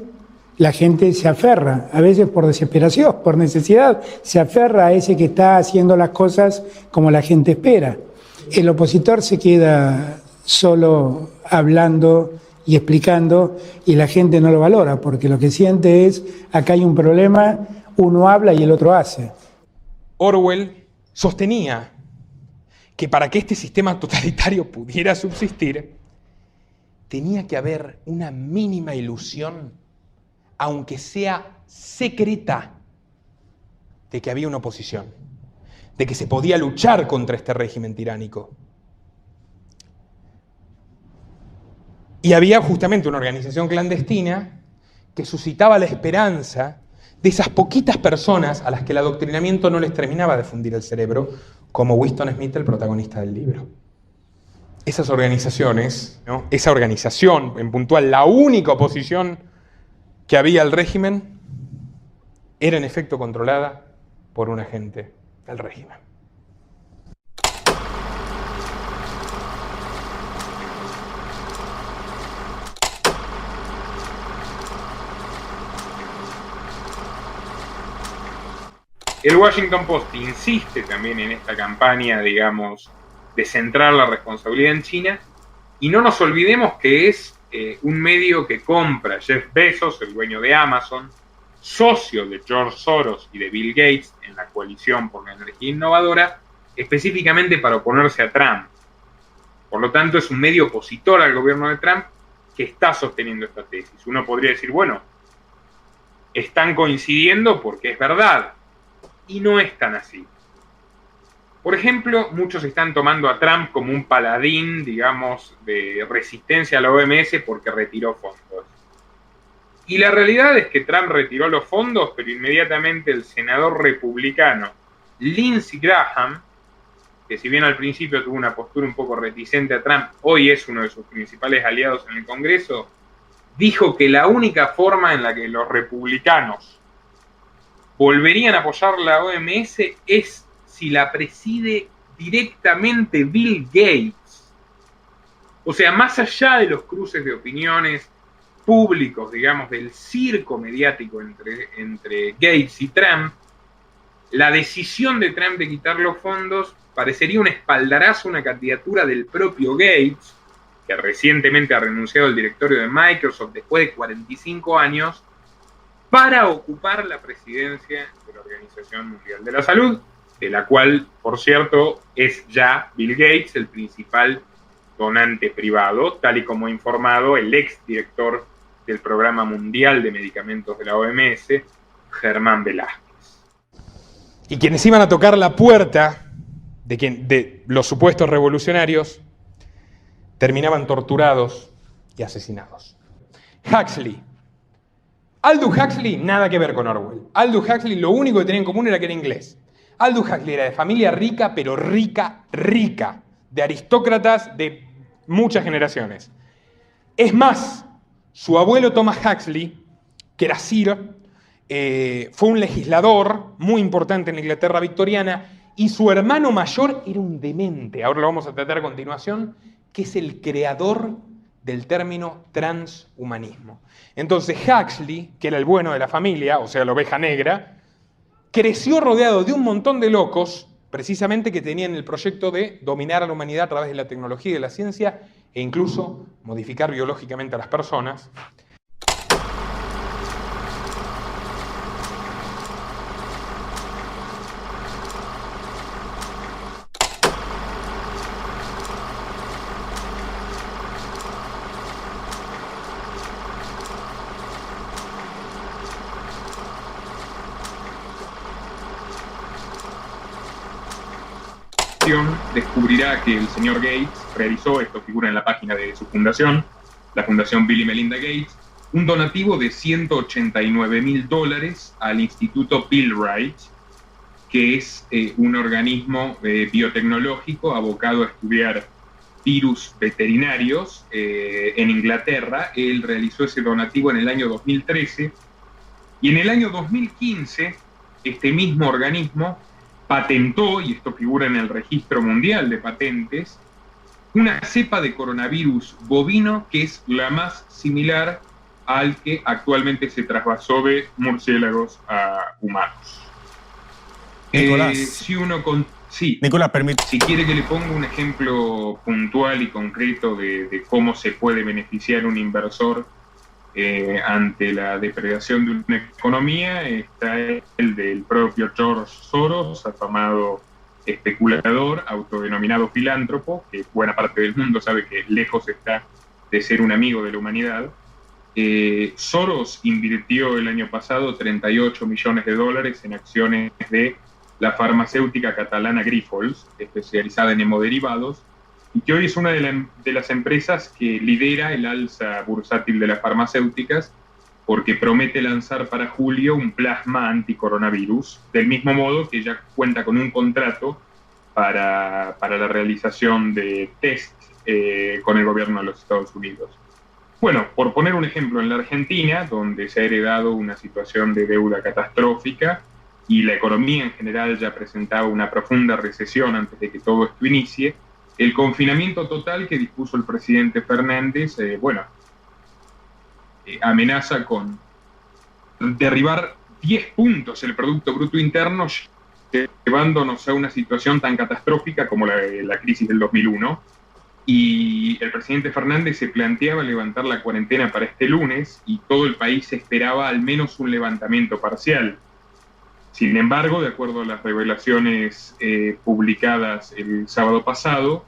la gente se aferra, a veces por desesperación, por necesidad, se aferra a ese que está haciendo las cosas como la gente espera. El opositor se queda solo hablando y explicando y la gente no lo valora, porque lo que siente es, acá hay un problema, uno habla y el otro hace. Orwell sostenía que para que este sistema totalitario pudiera subsistir, tenía que haber una mínima ilusión, aunque sea secreta, de que había una oposición, de que se podía luchar contra este régimen tiránico. Y había justamente una organización clandestina que suscitaba la esperanza de esas poquitas personas a las que el adoctrinamiento no les terminaba de fundir el cerebro, como Winston Smith, el protagonista del libro. Esas organizaciones, ¿no? Esa organización, en puntual, la única oposición que había al régimen, era en efecto controlada por un agente del régimen. El Washington Post insiste también en esta campaña, digamos, de centrar la responsabilidad en China, y no nos olvidemos que es un medio que compra Jeff Bezos, el dueño de Amazon, socio de George Soros y de Bill Gates en la coalición por la energía innovadora, específicamente para oponerse a Trump. Por lo tanto, es un medio opositor al gobierno de Trump que está sosteniendo esta tesis. Uno podría decir, bueno, están coincidiendo porque es verdad, y no es tan así. Por ejemplo, muchos están tomando a Trump como un paladín, digamos, de resistencia a la OMS porque retiró fondos. Y la realidad es que Trump retiró los fondos, pero inmediatamente el senador republicano Lindsey Graham, que si bien al principio tuvo una postura un poco reticente a Trump, hoy es uno de sus principales aliados en el Congreso, dijo que la única forma en la que los republicanos volverían a apoyar la OMS es si la preside directamente Bill Gates. O sea, más allá de los cruces de opiniones públicos, digamos, del circo mediático entre Gates y Trump, la decisión de Trump de quitar los fondos parecería un espaldarazo a una candidatura del propio Gates, que recientemente ha renunciado al directorio de Microsoft después de 45 años, para ocupar la presidencia de la Organización Mundial de la Salud, de la cual, por cierto, es ya Bill Gates el principal donante privado, tal y como ha informado el exdirector del Programa Mundial de Medicamentos de la OMS, Germán Velázquez. Y quienes iban a tocar la puerta de los supuestos revolucionarios terminaban torturados y asesinados. Huxley. Aldous Huxley, nada que ver con Orwell. Aldous Huxley lo único que tenía en común era que era inglés. Aldous Huxley era de familia rica, pero rica, rica, de aristócratas de muchas generaciones. Es más, su abuelo Thomas Huxley, que era Sir, fue un legislador muy importante en la Inglaterra victoriana, y su hermano mayor era un demente, ahora lo vamos a tratar a continuación, que es el creador del término transhumanismo. Entonces Huxley, que era el bueno de la familia, o sea, la oveja negra, creció rodeado de un montón de locos, precisamente que tenían el proyecto de dominar a la humanidad a través de la tecnología y de la ciencia, e incluso modificar biológicamente a las personas. Descubrirá que el señor Gates realizó, esto figura en la página de su fundación, la Fundación Bill y Melinda Gates, un donativo de $189,000 al Instituto Billwright, que es un organismo biotecnológico abocado a estudiar virus veterinarios en Inglaterra. Él realizó ese donativo en el año 2013 y en el año 2015 este mismo organismo patentó, y esto figura en el Registro Mundial de Patentes, una cepa de coronavirus bovino que es la más similar al que actualmente se traspasó de murciélagos a humanos. Nicolás, Nicolás, permite. Si quiere que le ponga un ejemplo puntual y concreto de cómo se puede beneficiar un inversor ante la depredación de una economía, está el del propio George Soros, afamado especulador, autodenominado filántropo, que buena parte del mundo sabe que lejos está de ser un amigo de la humanidad. Soros invirtió el año pasado $38 millones en acciones de la farmacéutica catalana Grifols, especializada en hemoderivados, y que hoy es una de las empresas que lidera el alza bursátil de las farmacéuticas, porque promete lanzar para julio un plasma anticoronavirus, del mismo modo que ya cuenta con un contrato para la realización de test con el gobierno de los Estados Unidos. Bueno, por poner un ejemplo, en la Argentina, donde se ha heredado una situación de deuda catastrófica y la economía en general ya presentaba una profunda recesión antes de que todo esto inicie, el confinamiento total que dispuso el presidente Fernández, amenaza con derribar 10 puntos el Producto Bruto Interno, llevándonos a una situación tan catastrófica como la crisis del 2001. Y el presidente Fernández se planteaba levantar la cuarentena para este lunes y todo el país esperaba al menos un levantamiento parcial. Sin embargo, de acuerdo a las revelaciones publicadas el sábado pasado,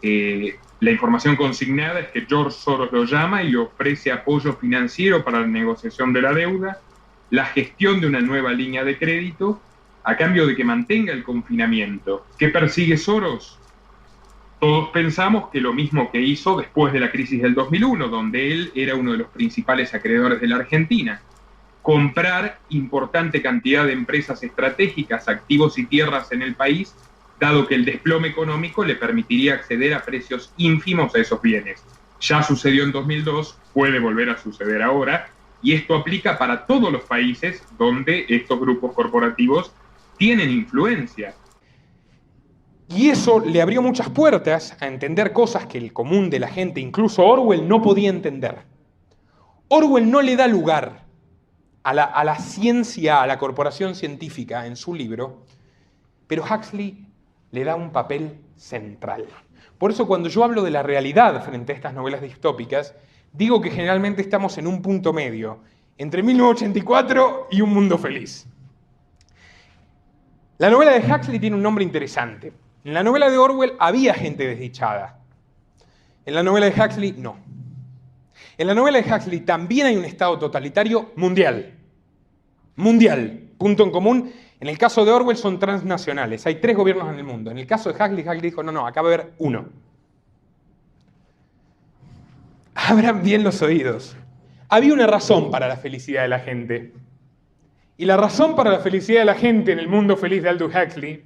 la información consignada es que George Soros lo llama y le ofrece apoyo financiero para la negociación de la deuda, la gestión de una nueva línea de crédito, a cambio de que mantenga el confinamiento. ¿Qué persigue Soros? Todos pensamos que lo mismo que hizo después de la crisis del 2001, donde él era uno de los principales acreedores de la Argentina. Comprar importante cantidad de empresas estratégicas, activos y tierras en el país, dado que el desplome económico le permitiría acceder a precios ínfimos a esos bienes. Ya sucedió en 2002, puede volver a suceder ahora, y esto aplica para todos los países donde estos grupos corporativos tienen influencia. Y eso le abrió muchas puertas a entender cosas que el común de la gente, incluso Orwell, no podía entender. Orwell no le da lugar a la ciencia, a la corporación científica en su libro, pero Huxley le da un papel central. Por eso cuando yo hablo de la realidad frente a estas novelas distópicas, digo que generalmente estamos en un punto medio, entre 1984 y Un Mundo Feliz. La novela de Huxley tiene un nombre interesante. En la novela de Orwell había gente desdichada. En la novela de Huxley, no. En la novela de Huxley también hay un estado totalitario mundial. Mundial. Punto en común. En el caso de Orwell son transnacionales. Hay 3 gobiernos en el mundo. En el caso de Huxley, Huxley dijo, no, acá va a haber uno. Abran bien los oídos. Había una razón para la felicidad de la gente. Y la razón para la felicidad de la gente en el mundo feliz de Aldous Huxley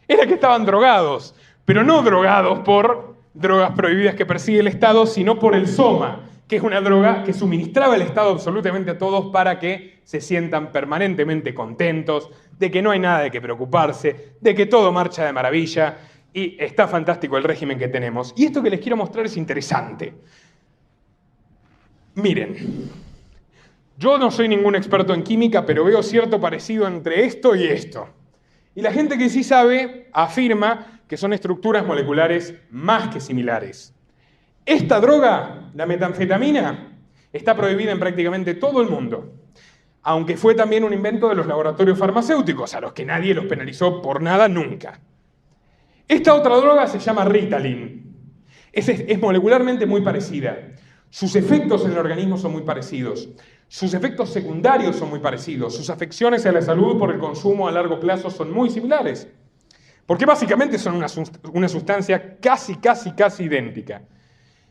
era que estaban drogados, pero no drogados por drogas prohibidas que persigue el Estado, sino por el Soma, que es una droga que suministraba el Estado absolutamente a todos para que se sientan permanentemente contentos, de que no hay nada de qué preocuparse, de que todo marcha de maravilla y está fantástico el régimen que tenemos. Y esto que les quiero mostrar es interesante. Miren, yo no soy ningún experto en química, pero veo cierto parecido entre esto y esto. Y la gente que sí sabe afirma que son estructuras moleculares más que similares. Esta droga, la metanfetamina, está prohibida en prácticamente todo el mundo, aunque fue también un invento de los laboratorios farmacéuticos, a los que nadie los penalizó por nada nunca. Esta otra droga se llama Ritalin. Es molecularmente muy parecida. Sus efectos en el organismo son muy parecidos. Sus efectos secundarios son muy parecidos. Sus afecciones a la salud por el consumo a largo plazo son muy similares. Porque básicamente son una sustancia casi idéntica.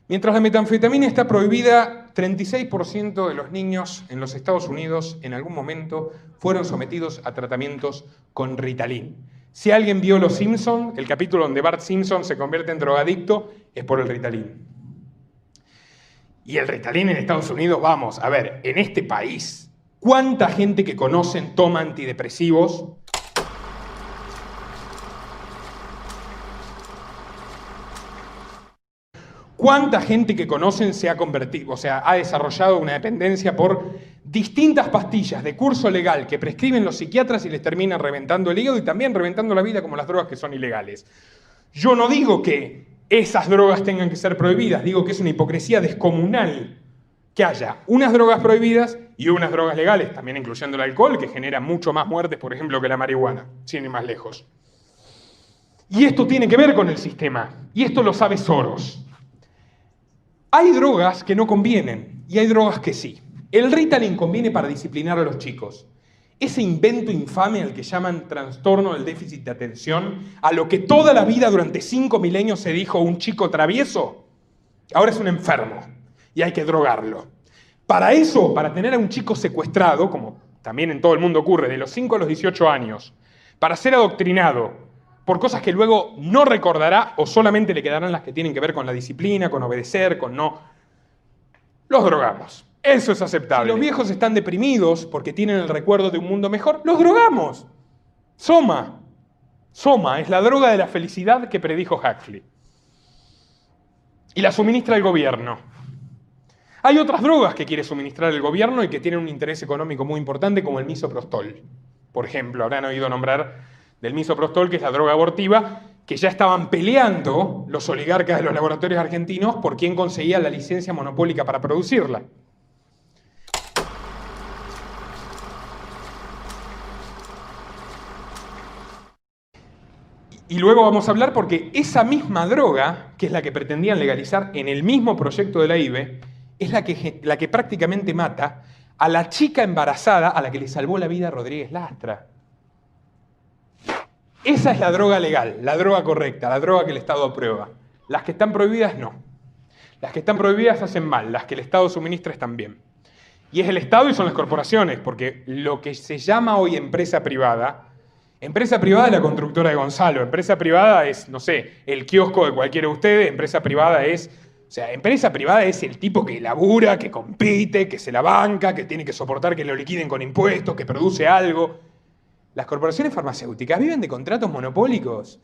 Mientras la metanfetamina está prohibida, 36% de los niños en los Estados Unidos en algún momento fueron sometidos a tratamientos con Ritalin. Si alguien vio Los Simpson, el capítulo donde Bart Simpson se convierte en drogadicto, es por el Ritalin. Y el Ritalin en Estados Unidos, vamos, a ver, en este país, ¿cuánta gente que conocen toma antidepresivos? ¿Cuánta gente que conocen se ha convertido, ha desarrollado una dependencia por distintas pastillas de curso legal que prescriben los psiquiatras y les terminan reventando el hígado y también reventando la vida como las drogas que son ilegales? Yo no digo que esas drogas tengan que ser prohibidas, digo que es una hipocresía descomunal que haya unas drogas prohibidas y unas drogas legales, también incluyendo el alcohol, que genera mucho más muertes, por ejemplo, que la marihuana, sin ir más lejos. Y esto tiene que ver con el sistema, y esto lo sabe Soros. Hay drogas que no convienen y hay drogas que sí. El Ritalin conviene para disciplinar a los chicos. ese invento infame al que llaman trastorno del déficit de atención, a lo que toda la vida durante 5 milenios se dijo un chico travieso, ahora es un enfermo y hay que drogarlo. Para eso, para tener a un chico secuestrado, como también en todo el mundo ocurre, de los 5 a los 18 años, para ser adoctrinado por cosas que luego no recordará o solamente le quedarán las que tienen que ver con la disciplina, con obedecer, con no... Los drogamos. Eso es aceptable. Si los viejos están deprimidos porque tienen el recuerdo de un mundo mejor, los drogamos. Soma. Soma es la droga de la felicidad que predijo Huxley. Y la suministra el gobierno. Hay otras drogas que quiere suministrar el gobierno y que tienen un interés económico muy importante, como el misoprostol. Por ejemplo, habrán oído nombrar del misoprostol, que es la droga abortiva, que ya estaban peleando los oligarcas de los laboratorios argentinos por quién conseguía la licencia monopólica para producirla. Y luego vamos a hablar porque esa misma droga, que es la que pretendían legalizar en el mismo proyecto de la IBE, es la que prácticamente mata a la chica embarazada a la que le salvó la vida a Rodríguez Lastra. Esa es la droga legal, la droga correcta, la droga que el Estado aprueba. Las que están prohibidas, no. Las que están prohibidas hacen mal, las que el Estado suministra están bien. Y es el Estado y son las corporaciones, porque lo que se llama hoy empresa privada es la constructora de Gonzalo, empresa privada es, no sé, el kiosco de cualquiera de ustedes, empresa privada es el tipo que labura, que compite, que se la banca, que tiene que soportar que lo liquiden con impuestos, que produce algo. Las corporaciones farmacéuticas viven de contratos monopólicos.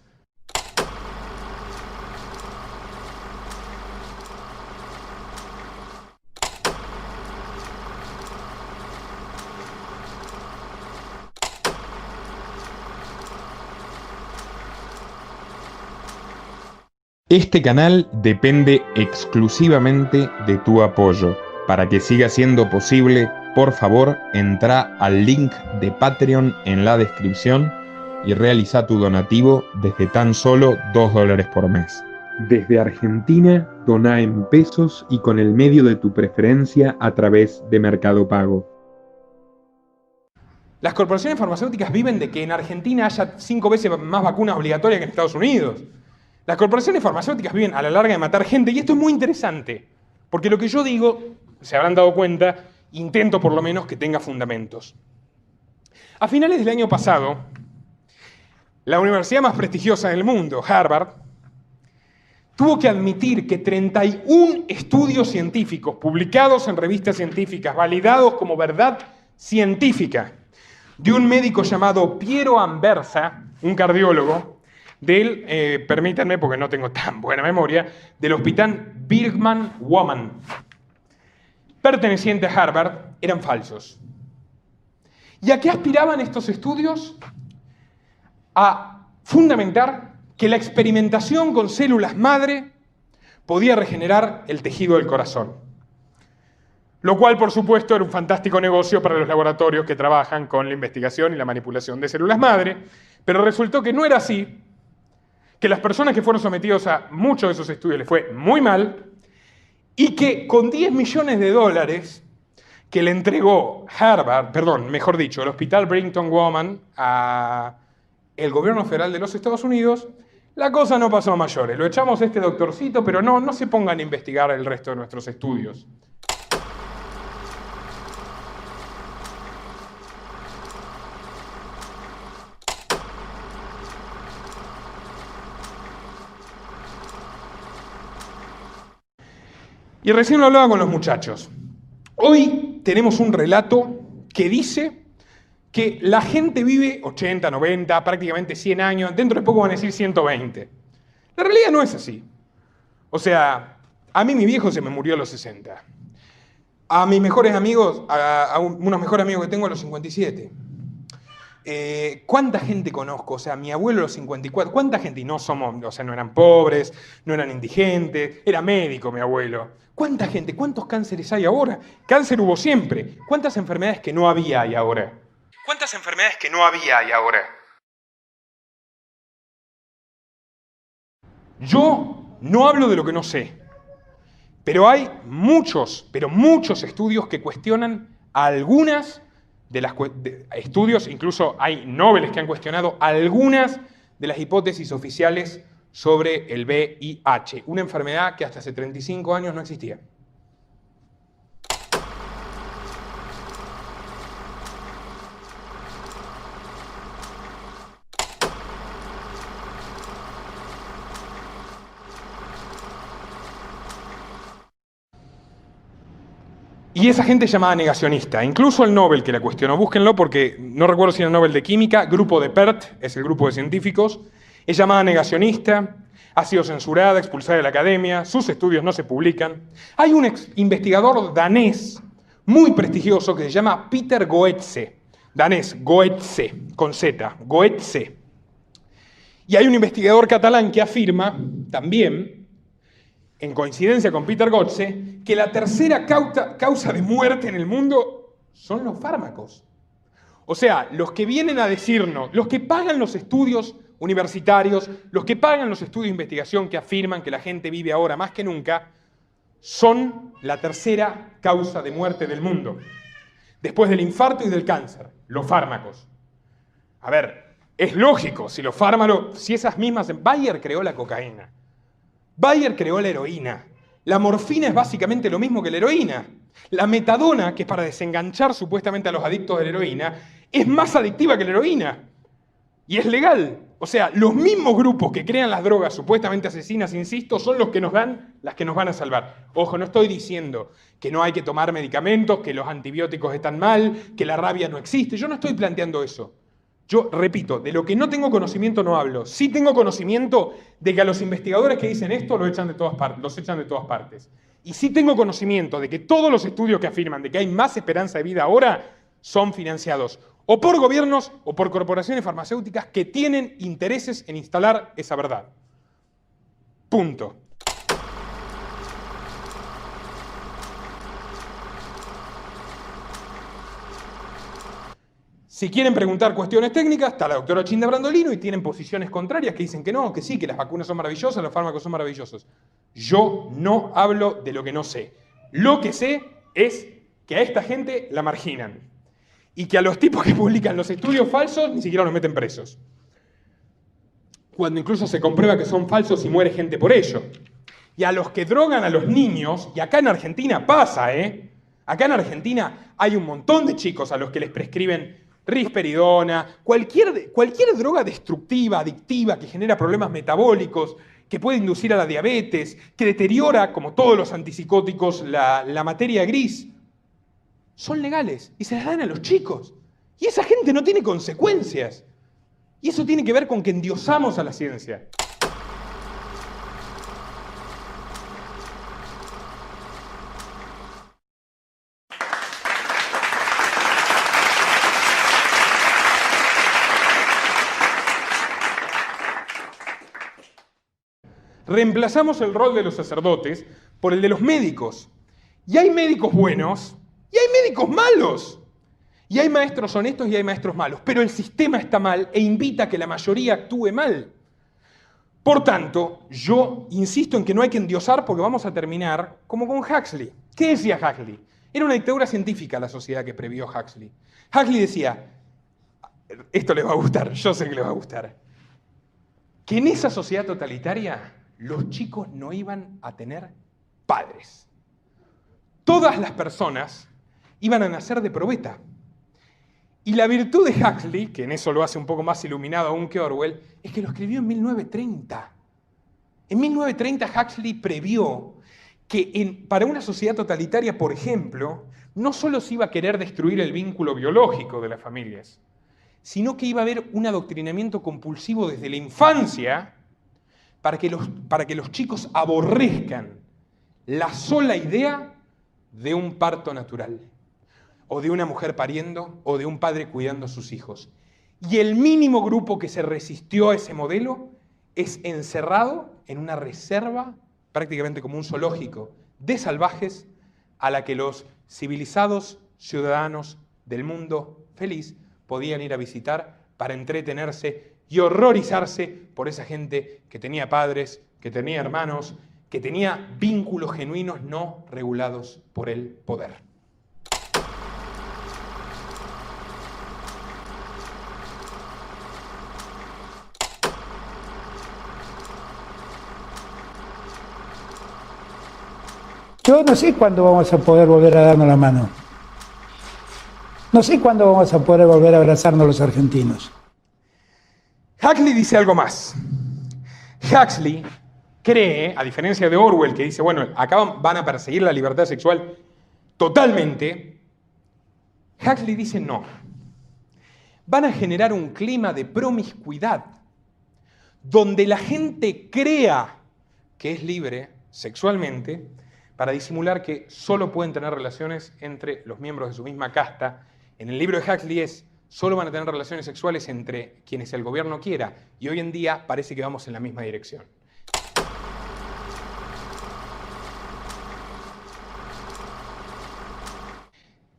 Este canal depende exclusivamente de tu apoyo. Para que siga siendo posible, por favor, entra al link de Patreon en la descripción y realiza tu donativo desde tan solo $2 por mes. Desde Argentina, dona en pesos y con el medio de tu preferencia a través de Mercado Pago. Las corporaciones farmacéuticas viven de que en Argentina haya 5 veces más vacunas obligatorias que en Estados Unidos. Las corporaciones farmacéuticas viven a la larga de matar gente, y esto es muy interesante, porque lo que yo digo, se habrán dado cuenta, intento por lo menos que tenga fundamentos. A finales del año pasado, la universidad más prestigiosa del mundo, Harvard, tuvo que admitir que 31 estudios científicos publicados en revistas científicas, validados como verdad científica, de un médico llamado Piero Anversa, un cardiólogo, permítanme porque no tengo tan buena memoria, del hospital Brigham Women, perteneciente a Harvard, eran falsos. ¿Y a qué aspiraban estos estudios? A fundamentar que la experimentación con células madre podía regenerar el tejido del corazón. Lo cual, por supuesto, era un fantástico negocio para los laboratorios que trabajan con la investigación y la manipulación de células madre, pero resultó que no era así, que las personas que fueron sometidos a muchos de esos estudios les fue muy mal, y que con $10 millones que le entregó el hospital Brigham Women a el gobierno federal de los Estados Unidos, la cosa no pasó a mayores. Lo echamos a este doctorcito, pero no se pongan a investigar el resto de nuestros estudios. Y recién lo hablaba con los muchachos. Hoy tenemos un relato que dice que la gente vive 80, 90, prácticamente 100 años, dentro de poco van a decir 120. La realidad no es así. O sea, a mí mi viejo se me murió a los 60. A mis mejores amigos, a unos mejores amigos que tengo a los 57. ¿Cuánta gente conozco? O sea, mi abuelo a los 54, ¿cuánta gente? Y no eran pobres, no eran indigentes, era médico mi abuelo. ¿Cuánta gente? ¿Cuántos cánceres hay ahora? Cáncer hubo siempre. ¿Cuántas enfermedades que no había hay ahora? ¿Cuántas enfermedades que no había hay ahora? Yo no hablo de lo que no sé, pero hay muchos estudios que cuestionan algunas estudios, incluso hay Nobeles que han cuestionado algunas de las hipótesis oficiales sobre el VIH, una enfermedad que hasta hace 35 años no existía. Y esa gente es llamada negacionista. Incluso el Nobel que la cuestionó, búsquenlo porque no recuerdo si era el Nobel de Química, grupo de PERT, es el grupo de científicos, es llamada negacionista, ha sido censurada, expulsada de la academia, sus estudios no se publican. Hay un investigador danés muy prestigioso que se llama Peter Goetze, danés, Goetze, con Z, Goetze. Y hay un investigador catalán que afirma también, en coincidencia con Peter Goetze, que la tercera causa de muerte en el mundo son los fármacos. O sea, los que vienen a decirnos, los que pagan los estudios universitarios, los que pagan los estudios de investigación que afirman que la gente vive ahora más que nunca, son la tercera causa de muerte del mundo. Después del infarto y del cáncer, los fármacos. A ver, es lógico, si los fármacos, si esas mismas... Bayer creó la cocaína. Bayer creó la heroína. La morfina es básicamente lo mismo que la heroína. La metadona, que es para desenganchar supuestamente a los adictos de la heroína, es más adictiva que la heroína. Y es legal. O sea, los mismos grupos que crean las drogas supuestamente asesinas, insisto, son los que nos dan las que nos van a salvar. Ojo, no estoy diciendo que no hay que tomar medicamentos, que los antibióticos están mal, que la rabia no existe. Yo no estoy planteando eso. Yo, repito, de lo que no tengo conocimiento no hablo. Sí tengo conocimiento de que a los investigadores que dicen esto los echan de todas partes. Y sí tengo conocimiento de que todos los estudios que afirman de que hay más esperanza de vida ahora son financiados o por gobiernos o por corporaciones farmacéuticas que tienen intereses en instalar esa verdad. Punto. Si quieren preguntar cuestiones técnicas, está la doctora Chinda Brandolino y tienen posiciones contrarias que dicen que no, que sí, que las vacunas son maravillosas, los fármacos son maravillosos. Yo no hablo de lo que no sé. Lo que sé es que a esta gente la marginan y que a los tipos que publican los estudios falsos ni siquiera los meten presos. Cuando incluso se comprueba que son falsos y muere gente por ello. Y a los que drogan a los niños, y acá en Argentina pasa, acá en Argentina hay un montón de chicos a los que les prescriben risperidona, cualquier droga destructiva, adictiva, que genera problemas metabólicos, que puede inducir a la diabetes, que deteriora, como todos los antipsicóticos, la materia gris, son legales y se las dan a los chicos. Y esa gente no tiene consecuencias. Y eso tiene que ver con que endiosamos a la ciencia. Reemplazamos el rol de los sacerdotes por el de los médicos. Y hay médicos buenos y hay médicos malos. Y hay maestros honestos y hay maestros malos. Pero el sistema está mal e invita a que la mayoría actúe mal. Por tanto, yo insisto en que no hay que endiosar porque vamos a terminar como con Huxley. ¿Qué decía Huxley? Era una dictadura científica la sociedad que previó Huxley. Huxley decía, esto les va a gustar, yo sé que les va a gustar, que en esa sociedad totalitaria los chicos no iban a tener padres. Todas las personas iban a nacer de probeta. Y la virtud de Huxley, que en eso lo hace un poco más iluminado aún que Orwell, es que lo escribió en 1930. En 1930 Huxley previó que para una sociedad totalitaria, por ejemplo, no solo se iba a querer destruir el vínculo biológico de las familias, sino que iba a haber un adoctrinamiento compulsivo desde la infancia para que los chicos aborrezcan la sola idea de un parto natural, o de una mujer pariendo, o de un padre cuidando a sus hijos. Y el mínimo grupo que se resistió a ese modelo es encerrado en una reserva, prácticamente como un zoológico, de salvajes a la que los civilizados ciudadanos del mundo feliz podían ir a visitar para entretenerse y horrorizarse por esa gente que tenía padres, que tenía hermanos, que tenía vínculos genuinos no regulados por el poder. Yo no sé cuándo vamos a poder volver a darnos la mano. No sé cuándo vamos a poder volver a abrazarnos los argentinos. Huxley dice algo más. Huxley cree, a diferencia de Orwell, que dice, bueno, acá van a perseguir la libertad sexual totalmente, Huxley dice no. Van a generar un clima de promiscuidad, donde la gente crea que es libre sexualmente, para disimular que solo pueden tener relaciones entre los miembros de su misma casta. En el libro de Huxley solo van a tener relaciones sexuales entre quienes el gobierno quiera, y hoy en día parece que vamos en la misma dirección.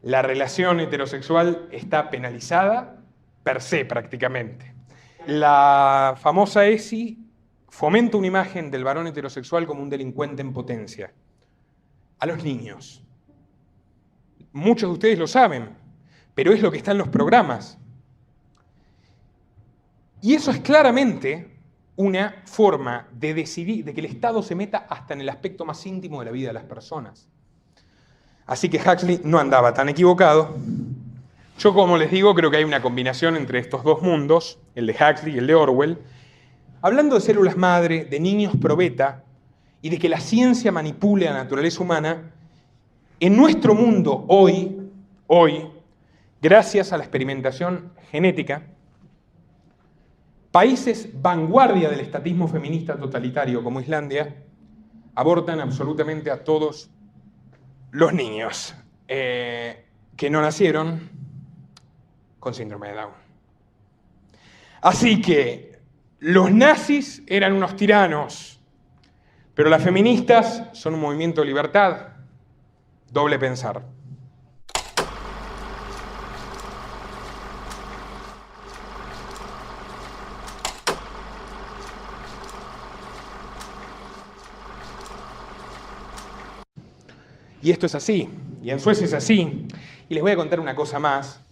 La relación heterosexual está penalizada per se prácticamente. La famosa ESI fomenta una imagen del varón heterosexual como un delincuente en potencia. A los niños. Muchos de ustedes lo saben, pero es lo que está en los programas. Y eso es claramente una forma de decidir, de que el Estado se meta hasta en el aspecto más íntimo de la vida de las personas. Así que Huxley no andaba tan equivocado. Yo, como les digo, creo que hay una combinación entre estos dos mundos, el de Huxley y el de Orwell, hablando de células madre, de niños pro beta, y de que la ciencia manipule a la naturaleza humana. En nuestro mundo hoy, gracias a la experimentación genética, países vanguardia del estatismo feminista totalitario como Islandia abortan absolutamente a todos los niños que no nacieron con síndrome de Down. Así que los nazis eran unos tiranos, pero las feministas son un movimiento de libertad. Doble pensar. Y esto es así, y en Suecia es así. Y les voy a contar una cosa más.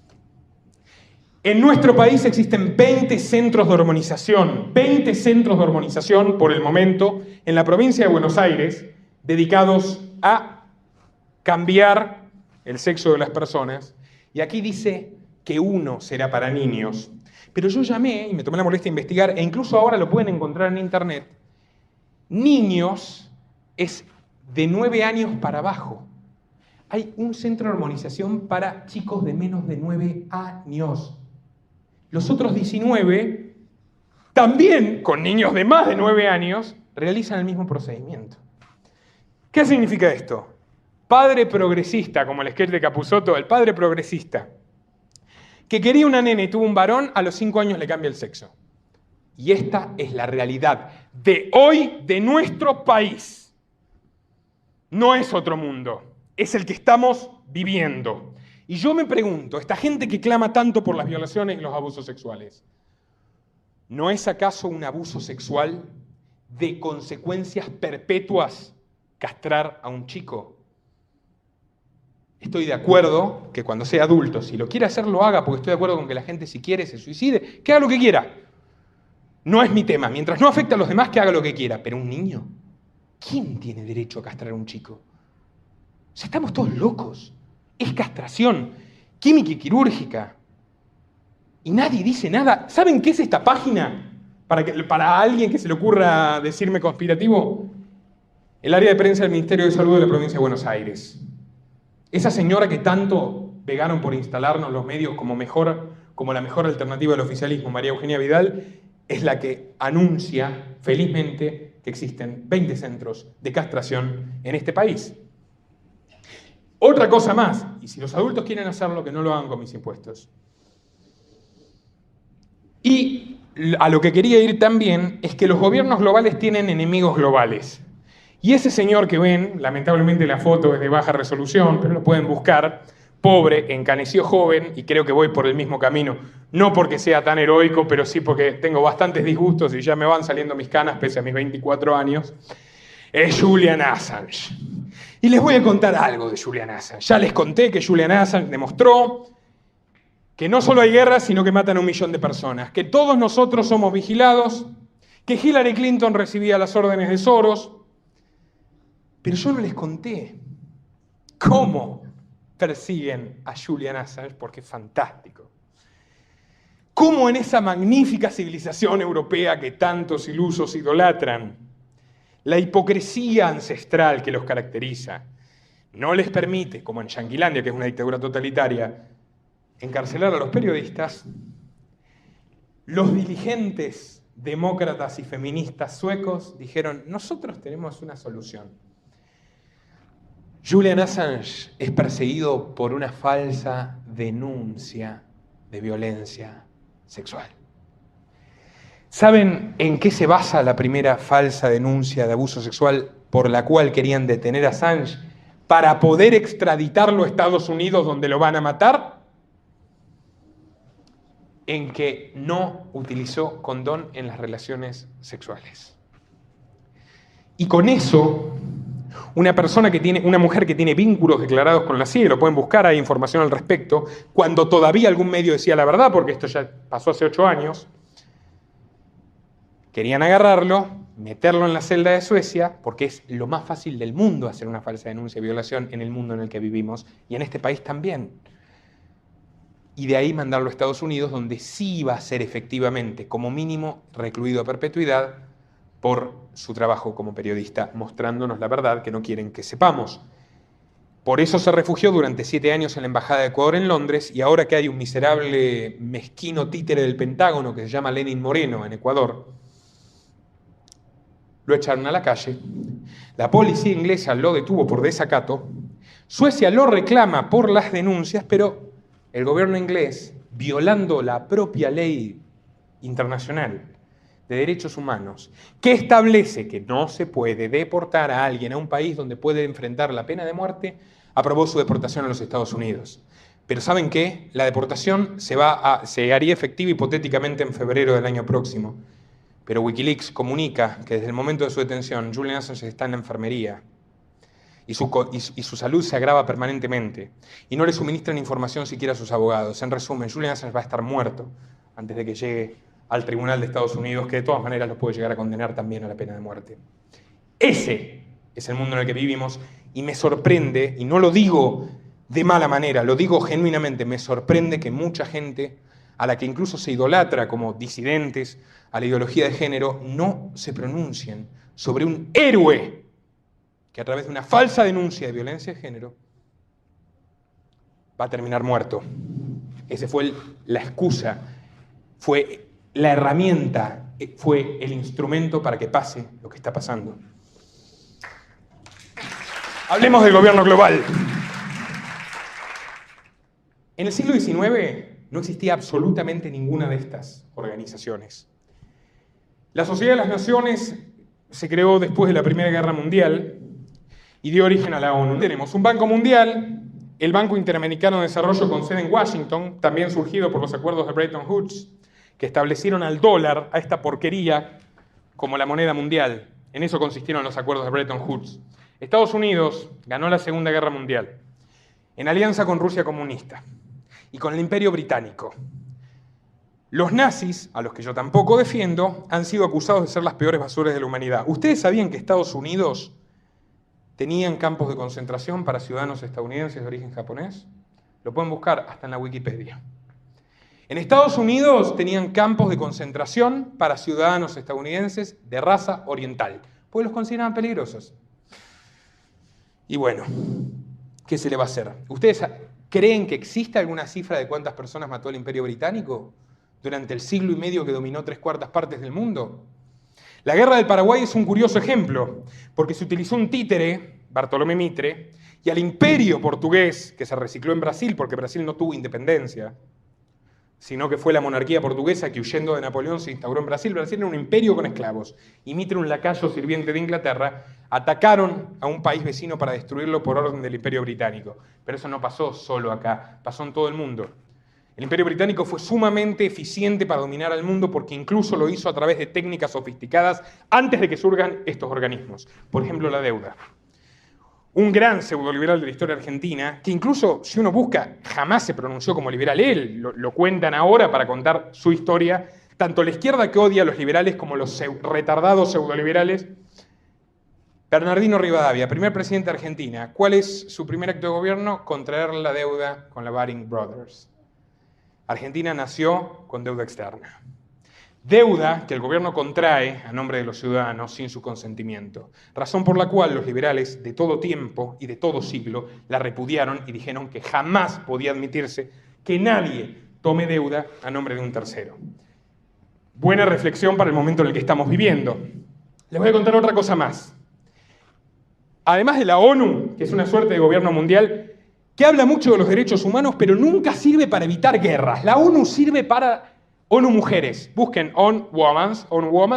En nuestro país existen 20 centros de hormonización, 20 centros de hormonización por el momento, en la provincia de Buenos Aires, dedicados a cambiar el sexo de las personas. Y aquí dice que uno será para niños. Pero yo llamé y me tomé la molestia de investigar, e incluso ahora lo pueden encontrar en internet. Niños es de 9 años para abajo. Hay un centro de hormonización para chicos de menos de 9 años. Los otros 19, también con niños de más de 9 años, realizan el mismo procedimiento. ¿Qué significa esto? Padre progresista, como el sketch de Capusotto, el padre progresista, que quería una nena y tuvo un varón, a los 5 años le cambia el sexo. Y esta es la realidad de hoy de nuestro país. No es otro mundo, es el que estamos viviendo. Y yo me pregunto, esta gente que clama tanto por las violaciones y los abusos sexuales, ¿no es acaso un abuso sexual de consecuencias perpetuas castrar a un chico? Estoy de acuerdo que cuando sea adulto, si lo quiere hacer, lo haga, porque estoy de acuerdo con que la gente, si quiere, se suicide, que haga lo que quiera. No es mi tema. Mientras no afecte a los demás, que haga lo que quiera. Pero un niño, ¿quién tiene derecho a castrar a un chico? O sea, estamos todos locos. Es castración química y quirúrgica. Y nadie dice nada. ¿Saben qué es esta página? Para alguien que se le ocurra decirme conspirativo, el área de prensa del Ministerio de Salud de la provincia de Buenos Aires. Esa señora que tanto pegaron por instalarnos los medios como la mejor alternativa del oficialismo, María Eugenia Vidal, es la que anuncia felizmente que existen 20 centros de castración en este país. Otra cosa más, y si los adultos quieren hacerlo, que no lo hagan con mis impuestos. Y a lo que quería ir también es que los gobiernos globales tienen enemigos globales. Y ese señor que ven, lamentablemente la foto es de baja resolución, pero lo pueden buscar, pobre, encaneció joven, y creo que voy por el mismo camino, no porque sea tan heroico, pero sí porque tengo bastantes disgustos y ya me van saliendo mis canas pese a mis 24 años, es Julian Assange. Y les voy a contar algo de Julian Assange. Ya les conté que Julian Assange demostró que no solo hay guerras, sino que matan a 1 millón de personas, que todos nosotros somos vigilados, que Hillary Clinton recibía las órdenes de Soros, pero yo no les conté cómo persiguen a Julian Assange, porque es fantástico. Cómo en esa magnífica civilización europea que tantos ilusos idolatran, la hipocresía ancestral que los caracteriza no les permite, como en Yanquilandia, que es una dictadura totalitaria, encarcelar a los periodistas. Los diligentes demócratas y feministas suecos dijeron: nosotros tenemos una solución. Julian Assange es perseguido por una falsa denuncia de violencia sexual. ¿Saben en qué se basa la primera falsa denuncia de abuso sexual por la cual querían detener a Assange para poder extraditarlo a Estados Unidos, donde lo van a matar? En que no utilizó condón en las relaciones sexuales. Y con eso, una mujer que tiene vínculos declarados con la CIA, lo pueden buscar, hay información al respecto, cuando todavía algún medio decía la verdad, porque esto ya pasó hace 8 años, querían agarrarlo, meterlo en la celda de Suecia, porque es lo más fácil del mundo hacer una falsa denuncia de violación en el mundo en el que vivimos, y en este país también. Y de ahí mandarlo a Estados Unidos, donde sí va a ser efectivamente, como mínimo, recluido a perpetuidad por su trabajo como periodista, mostrándonos la verdad que no quieren que sepamos. Por eso se refugió durante 7 años en la Embajada de Ecuador en Londres, y ahora que hay un miserable, mezquino títere del Pentágono que se llama Lenin Moreno en Ecuador, lo echaron a la calle. La policía inglesa lo detuvo por desacato. Suecia lo reclama por las denuncias, pero el gobierno inglés, violando la propia ley internacional de derechos humanos, que establece que no se puede deportar a alguien a un país donde puede enfrentar la pena de muerte, aprobó su deportación a los Estados Unidos. Pero ¿saben qué? La deportación se haría efectiva hipotéticamente en febrero del año próximo. Pero Wikileaks comunica que desde el momento de su detención, Julian Assange está en la enfermería y su salud se agrava permanentemente y no le suministran información siquiera a sus abogados. En resumen, Julian Assange va a estar muerto antes de que llegue al tribunal de Estados Unidos, que de todas maneras lo puede llegar a condenar también a la pena de muerte. Ese es el mundo en el que vivimos, y me sorprende, y no lo digo de mala manera, lo digo genuinamente, me sorprende que mucha gente, a la que incluso se idolatra como disidentes a la ideología de género, no se pronuncien sobre un héroe que a través de una falsa denuncia de violencia de género va a terminar muerto. Esa fue la excusa, fue la herramienta, fue el instrumento para que pase lo que está pasando. Hablemos del gobierno global. En el siglo XIX no existía absolutamente ninguna de estas organizaciones. La Sociedad de las Naciones se creó después de la Primera Guerra Mundial y dio origen a la ONU. Tenemos un Banco Mundial, el Banco Interamericano de Desarrollo con sede en Washington, también surgido por los acuerdos de Bretton Woods, que establecieron al dólar, a esta porquería, como la moneda mundial. En eso consistieron los acuerdos de Bretton Woods. Estados Unidos ganó la Segunda Guerra Mundial en alianza con Rusia comunista y con el Imperio Británico. Los nazis, a los que yo tampoco defiendo, han sido acusados de ser las peores basuras de la humanidad. ¿Ustedes sabían que Estados Unidos tenían campos de concentración para ciudadanos estadounidenses de origen japonés? Lo pueden buscar hasta en la Wikipedia. En Estados Unidos tenían campos de concentración para ciudadanos estadounidenses de raza oriental, porque los consideraban peligrosos. Y bueno, ¿qué se le va a hacer? ¿Ustedes creen que existe alguna cifra de cuántas personas mató el Imperio Británico durante el siglo y medio que dominó 3/4 partes del mundo? La Guerra del Paraguay es un curioso ejemplo, porque se utilizó un títere, Bartolomé Mitre, y al Imperio portugués, que se recicló en Brasil, porque Brasil no tuvo independencia, sino que fue la monarquía portuguesa que, huyendo de Napoleón, se instauró en Brasil. Brasil era un imperio con esclavos, y Mitre, un lacayo sirviente de Inglaterra, atacaron a un país vecino para destruirlo por orden del Imperio Británico. Pero eso no pasó solo acá, pasó en todo el mundo. El Imperio Británico fue sumamente eficiente para dominar al mundo, porque incluso lo hizo a través de técnicas sofisticadas antes de que surjan estos organismos. Por ejemplo, la deuda. Un gran pseudoliberal de la historia argentina, que incluso, si uno busca, jamás se pronunció como liberal él, lo cuentan ahora para contar su historia, tanto la izquierda que odia a los liberales como los retardados pseudoliberales, Bernardino Rivadavia, primer presidente de Argentina. ¿Cuál es su primer acto de gobierno? Contraer la deuda con la Baring Brothers. Argentina nació con deuda externa. Deuda que el gobierno contrae a nombre de los ciudadanos sin su consentimiento. Razón por la cual los liberales de todo tiempo y de todo siglo la repudiaron y dijeron que jamás podía admitirse que nadie tome deuda a nombre de un tercero. Buena reflexión para el momento en el que estamos viviendo. Les voy a contar otra cosa más. Además de la ONU, que es una suerte de gobierno mundial, que habla mucho de los derechos humanos, pero nunca sirve para evitar guerras. La ONU sirve para ONU Mujeres. Busquen ONU Women's,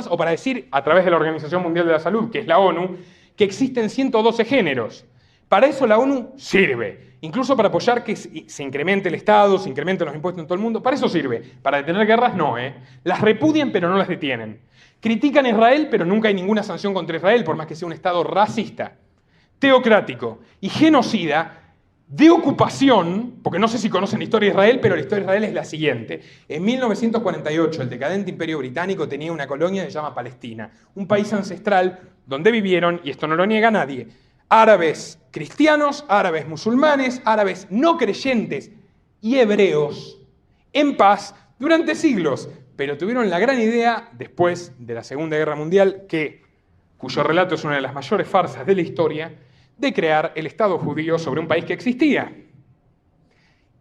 o para decir, a través de la Organización Mundial de la Salud, que es la ONU, que existen 112 géneros. Para eso la ONU sirve. Incluso para apoyar que se incremente el Estado, se incrementen los impuestos en todo el mundo. Para eso sirve. Para detener guerras, no. Las repudian, pero no las detienen. Critican a Israel, pero nunca hay ninguna sanción contra Israel, por más que sea un Estado racista, teocrático y genocida, de ocupación, porque no sé si conocen la historia de Israel, pero la historia de Israel es la siguiente. En 1948, el decadente Imperio Británico tenía una colonia que se llama Palestina, un país ancestral donde vivieron, y esto no lo niega nadie, árabes cristianos, árabes musulmanes, árabes no creyentes y hebreos, en paz durante siglos, pero tuvieron la gran idea, después de la Segunda Guerra Mundial, cuyo relato es una de las mayores farsas de la historia, de crear el Estado judío sobre un país que existía.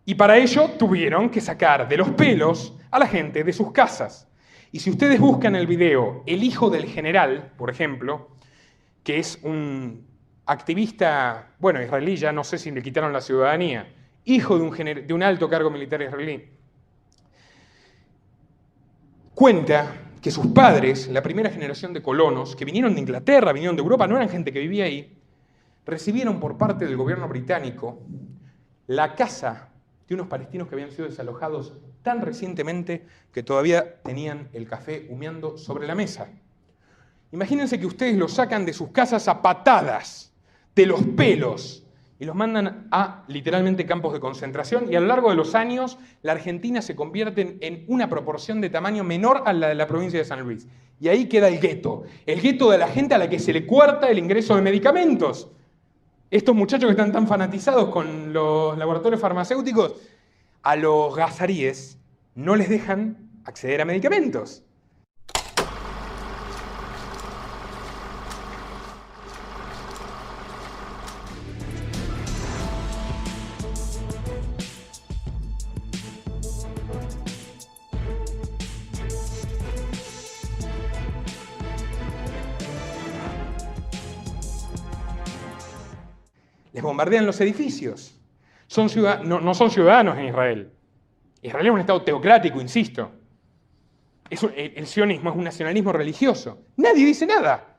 Y para ello tuvieron que sacar de los pelos a la gente de sus casas. Y si ustedes buscan el video El hijo del general, por ejemplo, que es un activista, bueno, israelí, ya no sé si le quitaron la ciudadanía, hijo de un alto cargo militar israelí, cuenta que sus padres, la primera generación de colonos, que vinieron de Inglaterra, vinieron de Europa, no eran gente que vivía ahí, recibieron por parte del gobierno británico la casa de unos palestinos que habían sido desalojados tan recientemente que todavía tenían el café humeando sobre la mesa. Imagínense que ustedes los sacan de sus casas a patadas, de los pelos, y los mandan a literalmente campos de concentración, y a lo largo de los años la Argentina se convierte en una proporción de tamaño menor a la de la provincia de San Luis. Y ahí queda el gueto de la gente a la que se le coarta el ingreso de medicamentos. Estos muchachos que están tan fanatizados con los laboratorios farmacéuticos, a los gazaríes no les dejan acceder a medicamentos. Les bombardean los edificios. No son ciudadanos en Israel. Israel es un Estado teocrático, insisto. El sionismo es un nacionalismo religioso. Nadie dice nada.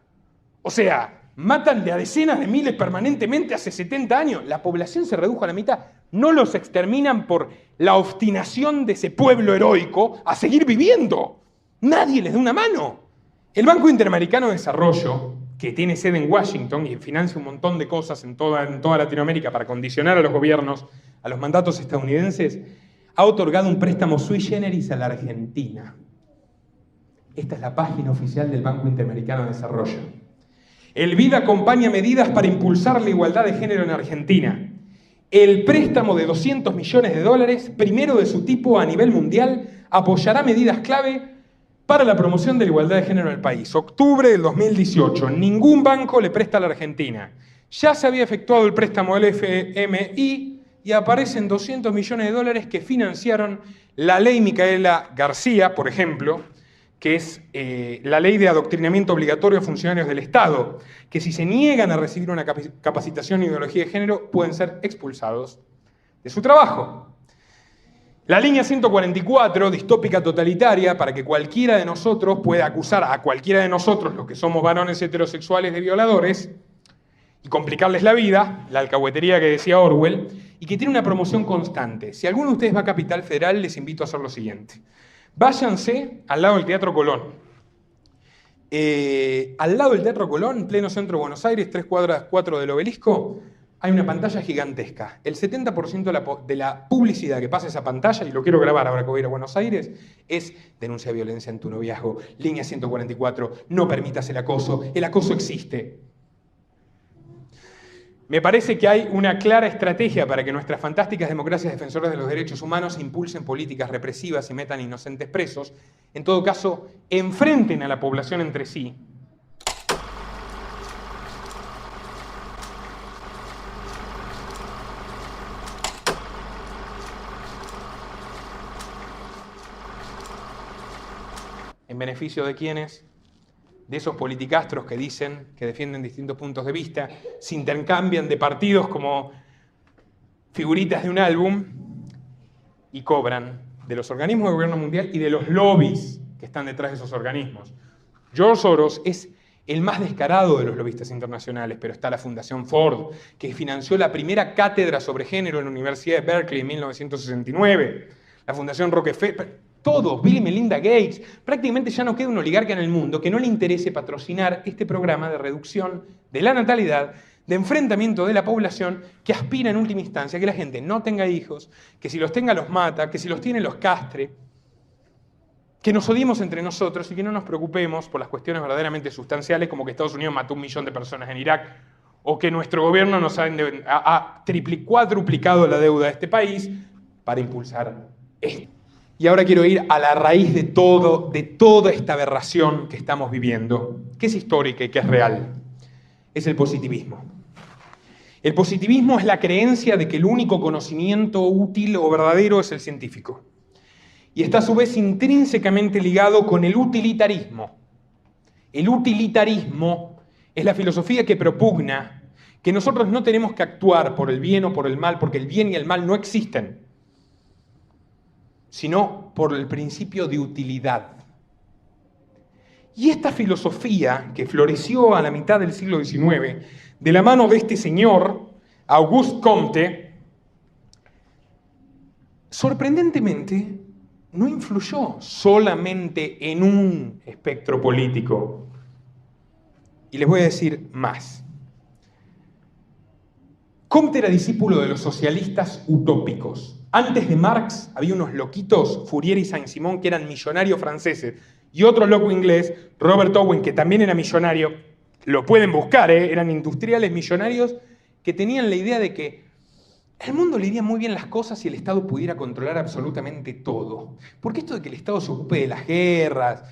O sea, matan de a decenas de miles permanentemente hace 70 años. La población se redujo a la mitad. No los exterminan por la obstinación de ese pueblo heroico a seguir viviendo. Nadie les da una mano. El Banco Interamericano de Desarrollo, que tiene sede en Washington y financia un montón de cosas en toda Latinoamérica para condicionar a los gobiernos, a los mandatos estadounidenses, ha otorgado un préstamo sui generis a la Argentina. Esta es la página oficial del Banco Interamericano de Desarrollo. El BID acompaña medidas para impulsar la igualdad de género en Argentina. El préstamo de $200 millones, primero de su tipo a nivel mundial, apoyará medidas clave para la promoción de la igualdad de género en el país. Octubre del 2018. Ningún banco le presta a la Argentina. Ya se había efectuado el préstamo del FMI y aparecen $200 millones que financiaron la ley Micaela García, por ejemplo, que es la ley de adoctrinamiento obligatorio a funcionarios del Estado, que si se niegan a recibir una capacitación en ideología de género pueden ser expulsados de su trabajo. La línea 144, distópica totalitaria, para que cualquiera de nosotros pueda acusar a cualquiera de nosotros, los que somos varones heterosexuales, de violadores, y complicarles la vida, la alcahuetería que decía Orwell, y que tiene una promoción constante. Si alguno de ustedes va a Capital Federal, les invito a hacer lo siguiente. Váyanse al lado del Teatro Colón. Al lado del Teatro Colón, en pleno centro de Buenos Aires, 3 cuadras 4 del Obelisco, hay una pantalla gigantesca. El 70% de la publicidad que pasa esa pantalla, y lo quiero grabar ahora que voy a ir a Buenos Aires, es denuncia violencia en tu noviazgo, línea 144, no permitas el acoso existe. Me parece que hay una clara estrategia para que nuestras fantásticas democracias defensoras de los derechos humanos impulsen políticas represivas y metan inocentes presos. En todo caso, enfrenten a la población entre sí. ¿En beneficio de quiénes? De esos politicastros que dicen que defienden distintos puntos de vista, se intercambian de partidos como figuritas de un álbum y cobran de los organismos de gobierno mundial y de los lobbies que están detrás de esos organismos. George Soros es el más descarado de los lobistas internacionales, pero está la Fundación Ford, que financió la primera cátedra sobre género en la Universidad de Berkeley en 1969, la Fundación Rockefeller. Todos, Bill y Melinda Gates, prácticamente ya no queda un oligarca en el mundo que no le interese patrocinar este programa de reducción de la natalidad, de enfrentamiento de la población, que aspira en última instancia a que la gente no tenga hijos, que si los tenga los mata, que si los tiene los castre, que nos odiemos entre nosotros y que no nos preocupemos por las cuestiones verdaderamente sustanciales, como que Estados Unidos mató 1 millón de personas en Irak, o que nuestro gobierno nos ha cuadruplicado la deuda de este país para impulsar esto. Y ahora quiero ir a la raíz de toda esta aberración que estamos viviendo, que es histórica y que es real. Es el positivismo. El positivismo es la creencia de que el único conocimiento útil o verdadero es el científico. Y está a su vez intrínsecamente ligado con el utilitarismo. El utilitarismo es la filosofía que propugna que nosotros no tenemos que actuar por el bien o por el mal, porque el bien y el mal no existen, sino por el principio de utilidad. Y esta filosofía, que floreció a la mitad del siglo XIX, de la mano de este señor, Auguste Comte, sorprendentemente no influyó solamente en un espectro político. Y les voy a decir más. Comte era discípulo de los socialistas utópicos. Antes de Marx había unos loquitos, Fourier y Saint-Simon, que eran millonarios franceses, y otro loco inglés, Robert Owen, que también era millonario, lo pueden buscar, eran industriales millonarios que tenían la idea de que al mundo le irían muy bien las cosas si el Estado pudiera controlar absolutamente todo. Porque esto de que el Estado se ocupe de las guerras,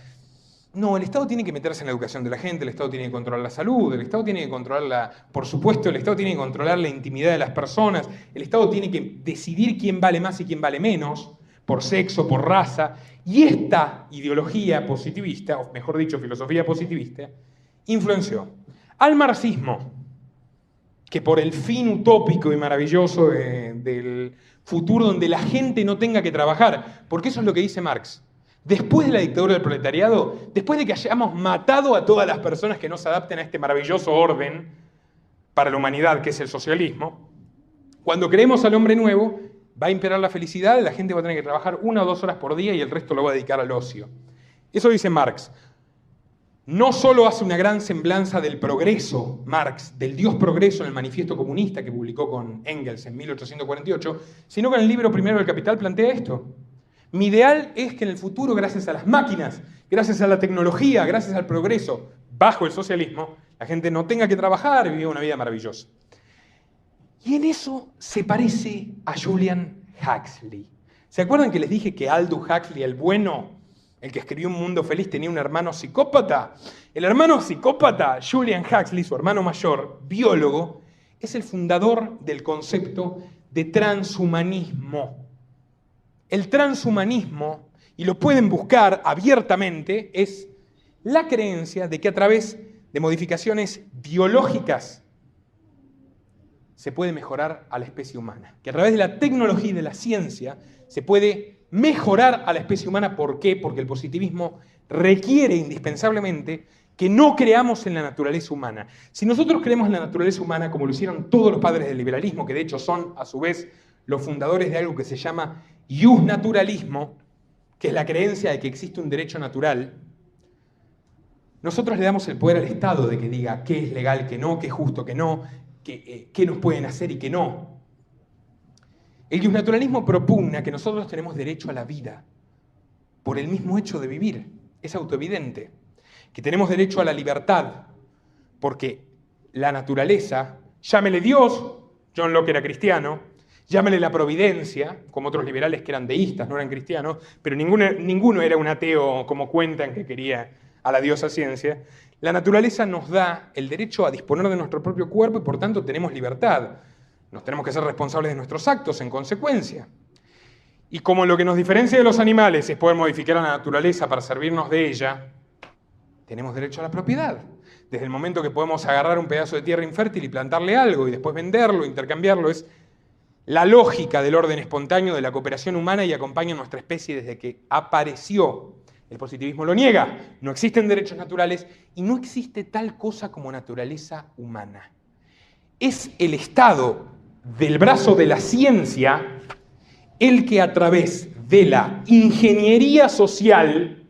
no, el Estado tiene que meterse en la educación de la gente, el Estado tiene que controlar la salud, el Estado tiene que controlar por supuesto, el Estado tiene que controlar la intimidad de las personas, el Estado tiene que decidir quién vale más y quién vale menos, por sexo, por raza, y esta ideología positivista, o mejor dicho, filosofía positivista, influenció al marxismo, que por el fin utópico y maravilloso del futuro donde la gente no tenga que trabajar, porque eso es lo que dice Marx. Después de la dictadura del proletariado, después de que hayamos matado a todas las personas que no se adapten a este maravilloso orden para la humanidad que es el socialismo, cuando creemos al hombre nuevo, va a imperar la felicidad, la gente va a tener que trabajar 1 o 2 horas por día y el resto lo va a dedicar al ocio. Eso dice Marx. No solo hace una gran semblanza del progreso, Marx, del Dios progreso en el Manifiesto Comunista que publicó con Engels en 1848, sino que en el libro primero del Capital plantea esto. Mi ideal es que en el futuro, gracias a las máquinas, gracias a la tecnología, gracias al progreso, bajo el socialismo, la gente no tenga que trabajar y viva una vida maravillosa. Y en eso se parece a Julian Huxley. ¿Se acuerdan que les dije que Aldous Huxley, el bueno, el que escribió Un Mundo Feliz, tenía un hermano psicópata? El hermano psicópata, Julian Huxley, su hermano mayor, biólogo, es el fundador del concepto de transhumanismo. El transhumanismo, y lo pueden buscar abiertamente, es la creencia de que a través de modificaciones biológicas se puede mejorar a la especie humana. Que a través de la tecnología y de la ciencia se puede mejorar a la especie humana. ¿Por qué? Porque el positivismo requiere indispensablemente que no creamos en la naturaleza humana. Si nosotros creemos en la naturaleza humana, como lo hicieron todos los padres del liberalismo, que de hecho son, a su vez, los fundadores de algo que se llama justnaturalismo, que es la creencia de que existe un derecho natural, nosotros le damos el poder al Estado de que diga qué es legal, qué no, qué es justo, qué no, qué nos pueden hacer y qué no. El justnaturalismo propugna que nosotros tenemos derecho a la vida por el mismo hecho de vivir. Es autoevidente. Que tenemos derecho a la libertad porque la naturaleza Llámele Dios, John Locke era cristiano, llámele la providencia, como otros liberales que eran deístas, no eran cristianos, pero ninguno era un ateo como cuentan que quería a la diosa ciencia. La naturaleza nos da el derecho a disponer de nuestro propio cuerpo y por tanto tenemos libertad. Nos tenemos que ser responsables de nuestros actos en consecuencia. Y como lo que nos diferencia de los animales es poder modificar a la naturaleza para servirnos de ella, tenemos derecho a la propiedad. Desde el momento que podemos agarrar un pedazo de tierra infértil y plantarle algo y después venderlo, intercambiarlo, es la lógica del orden espontáneo de la cooperación humana y acompaña a nuestra especie desde que apareció. El positivismo lo niega. No existen derechos naturales y no existe tal cosa como naturaleza humana. Es el Estado del brazo de la ciencia el que a través de la ingeniería social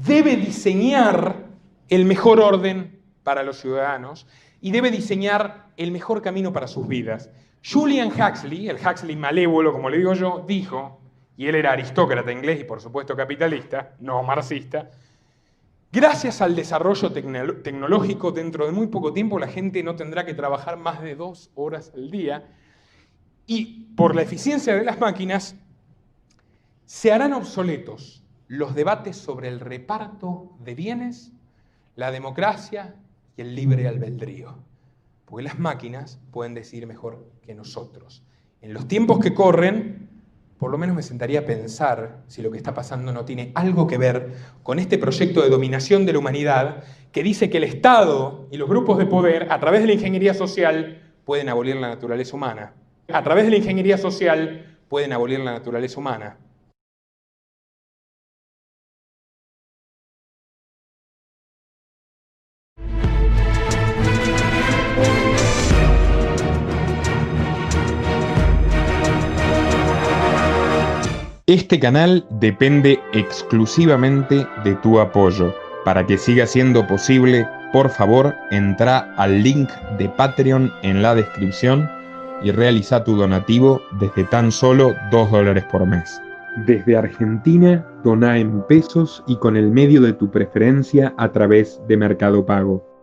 debe diseñar el mejor orden para los ciudadanos y debe diseñar el mejor camino para sus vidas. Julian Huxley, el Huxley malévolo, como le digo yo, dijo, y él era aristócrata inglés y por supuesto capitalista, no marxista, gracias al desarrollo tecnológico, dentro de muy poco tiempo la gente no tendrá que trabajar más de 2 horas al día y por la eficiencia de las máquinas se harán obsoletos los debates sobre el reparto de bienes, la democracia y el libre albedrío. Porque las máquinas pueden decidir mejor que nosotros. En los tiempos que corren, por lo menos me sentaría a pensar si lo que está pasando no tiene algo que ver con este proyecto de dominación de la humanidad que dice que el Estado y los grupos de poder, a través de la ingeniería social, pueden abolir la naturaleza humana. A través de la ingeniería social, pueden abolir la naturaleza humana. Este canal depende exclusivamente de tu apoyo. Para que siga siendo posible, por favor, entra al link de Patreon en la descripción y realiza tu donativo desde tan solo $2 por mes. Desde Argentina, dona en pesos y con el medio de tu preferencia a través de Mercado Pago.